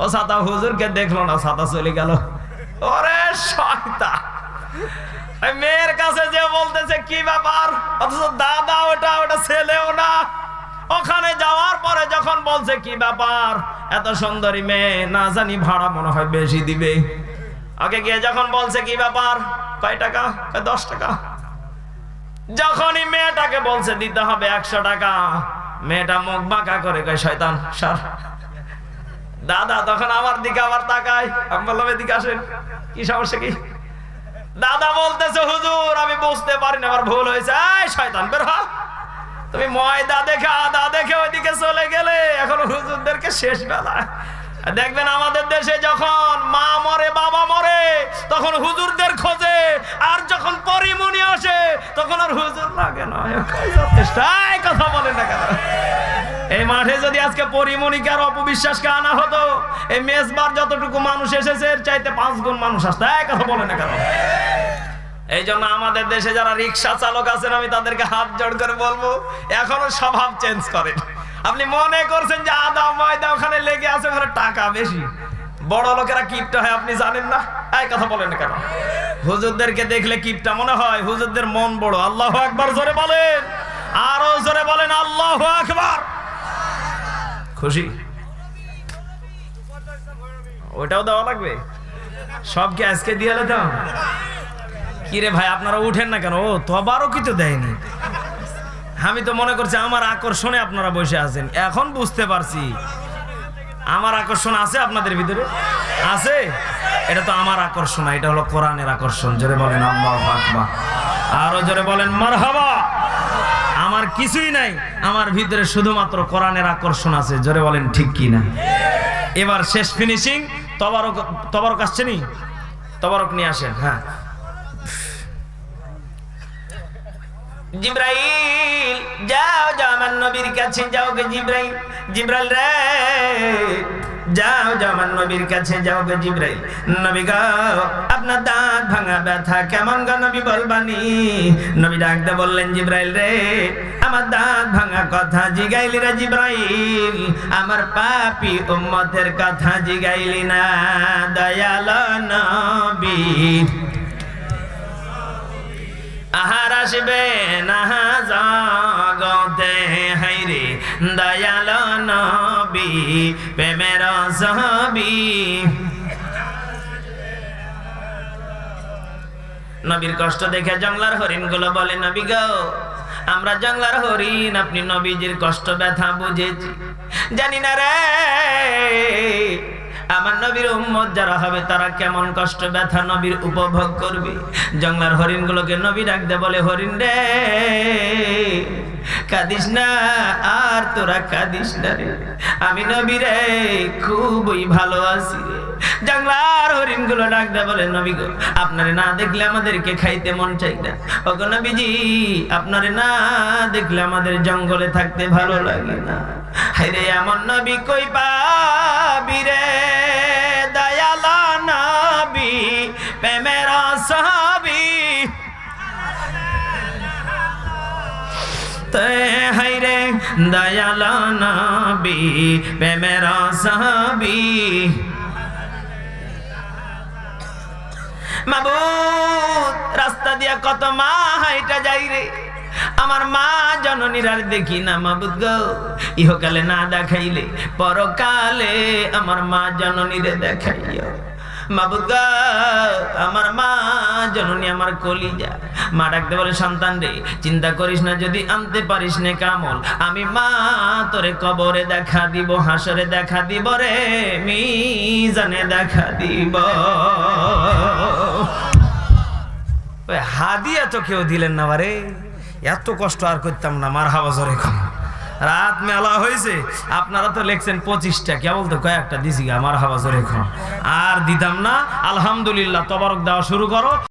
ও সাদা হুজুরকে দেখলো না, সাদা চলে গেল। ওরে শয়তান, মেয়ের কাছে যে বলতেছে কি ব্যাপার, অথচ দাদা ওটা ছেলেও না। ওখানে যাওয়ার পরে যখন বলছে কি ব্যাপার, এত সুন্দরী মেয়ে, না জানি ভাড়া মনে হয় বেশি দিবে। ওকে গিয়ে যখন বলছে কি ব্যাপার, কয় টাকা? 10 টাকা। যখনই মেয়েটাকে বলছে দিতে হবে 100 টাকা, মেয়েটা মুখ বাঁকা করে কয় শয়তান সর। দাদা তখন আমার দিকে আবার তাকায়, আমি বললাম এদিকে আসেন, কি সমস্যা কি? দাদা বলতেছে হুজুর আমি বুঝতে পারি না, আমার ভুল হয়েছে। এই শয়তান বের হ। তুমি ময়দা দেখে আদা দেখে ওইদিকে চলে গেলে, এখন হুজুরদেরকে শেষ বেলা। দেখবেন আমাদের দেশে যখন মা মরে বাবা মরে তখন হুজুরদের খোঁজে, আর যখন পরিমণি আসে তখন আর হুজুর লাগে না। কথা বলেন না কেন? এই মাঠে যদি আজকে পরিমণিকে আর অপবিশ্বাসকে আনা হতো, এই মেজবার যতটুকু মানুষ এসেছে এর চাইতে 5 গুণ মানুষ আসতো। কথা বলেন না কেন? এই জন্য আমাদের দেশে যারা রিক্সা চালক আছেন, আমি তাদেরকে হাত জোড় করে বলবো, এখনো স্বভাব চেঞ্জ করেন। আপনি মনে করছেন যে আদা ময়দা ওখানে লেগে আছে, ওখানে টাকা বেশি, বড় লোকেরা কিপটা হয় আপনি জানেন না? এই কথা বলেন কেন? হুজুরদেরকে দেখলে কিপটা মনে হয়, হুজুরদের মন বড়। আল্লাহু আকবার জোরে বলেন, আরো জোরে বলেন আল্লাহু আকবার। খুশি? ওটাও দেওয়া লাগবে? সবকে আজকে দিয়ে দিতাম। কি রে ভাই আপনারা উঠেন না কেন? ও তবারও কি তো দেয়নি। আমি তো মনে করছি আমার আকর্ষণে আপনারা বসে আছেন। এখন বুঝতে পারছি আমার আকর্ষণ আছে আপনাদের ভিতরে আছে। এটা তো আমার আকর্ষণ, এটা হলো কোরআনের আকর্ষণ। জোরে বলেন আল্লাহু আকবার, আরো জোরে বলেন মারহাবা। আমার কিছুই নাই, আমার ভিতরে শুধুমাত্র কোরআনের আকর্ষণ আছে। জোরে বলেন ঠিক কি না? এবার শেষ ফিনিশিং। তবারক আসছে নি? তবারক নিয়ে আসেন। হ্যাঁ, জিবরাইল যাও যাও আমার নবীর কাছে যাও গে জিবরাইল। জিবরাইল রে যাও যাও আমার নবীর কাছে যাও গে জিবরাইল। নবী গো আপনার দাঁত ভাঙা ব্যথা কেমন গো নবী বলবানি? নবী ডাকতে বললেন জিবরাইল রে আমার দাঁত ভাঙা কথা জিগাইলি রে জিবরাইল, আমার পাপী উম্মতের কথা জিগাইলি না। দয়াল নবী আহার আসবে না জগতে, হাইরে দয়াল নবী প্রেমের ছবি। নবীর কষ্ট দেখে জঙ্গলার হরিণ গুলো বলে নবী গো আমরা জঙ্গলার হরিণ, আপনি নবীজির কষ্ট ব্যথা বুঝেছি। জানি না রে আমার নবীর উম্মত যারা হবে তারা কেমন কষ্ট ব্যথা নবীর উপভোগ করবে। জঙ্গলার হরিণ গুলোকে নবী ডাকতে বলে হরিণ রে কাঁদিস না, আর তোরা কাঁদিস না রে, আমি নবী রে খুবই ভালো আছি রে। জঙ্গলার হরিণ গুলো ডাকতে বলে নবী গো আপনারে না দেখলে আমাদেরকে খাইতে মন চাই না। ওগো নবীজি আপনারে না দেখলে আমাদের জঙ্গলে থাকতে ভালো লাগে না। হায়রে আমার নবী কই পাবি রে দয়াল নবী প্রেমের ছবি। হায়রে দয়াল নবী প্রেমের ছবি। মাবুদ রাস্তা দিয়া কত মা হাইটা যাই রে, আমার মা জননীর আর দেখি না। মাবুদ গো ইহকালে না দেখাইলে পরকালে আমার মা জননীরে দেখাইও। মাবুদ গো আমার মা জননী আমার কলিজা। মা ডাকতে বলে সন্তান রে চিন্তা করিস না, যদি আনতে পারিস নে কামল আমি মা তোরে কবরে দেখা দিব, হাসরে দেখা দিব রে, মিজানে দেখা দিব। হাদিয়া তো কেউ দিলেন না বারে, এত কষ্ট আর করতাম না। মারহাবা জোরে কম। রাত মেলা হয়েছে, আপনারা তো লেখছেন 25টা, কেবল তো কয়েকটা দিছি গা। মারহাবা জোরে কম। আর দিতাম না। আলহামদুলিল্লাহ তবারক দেওয়া শুরু করো।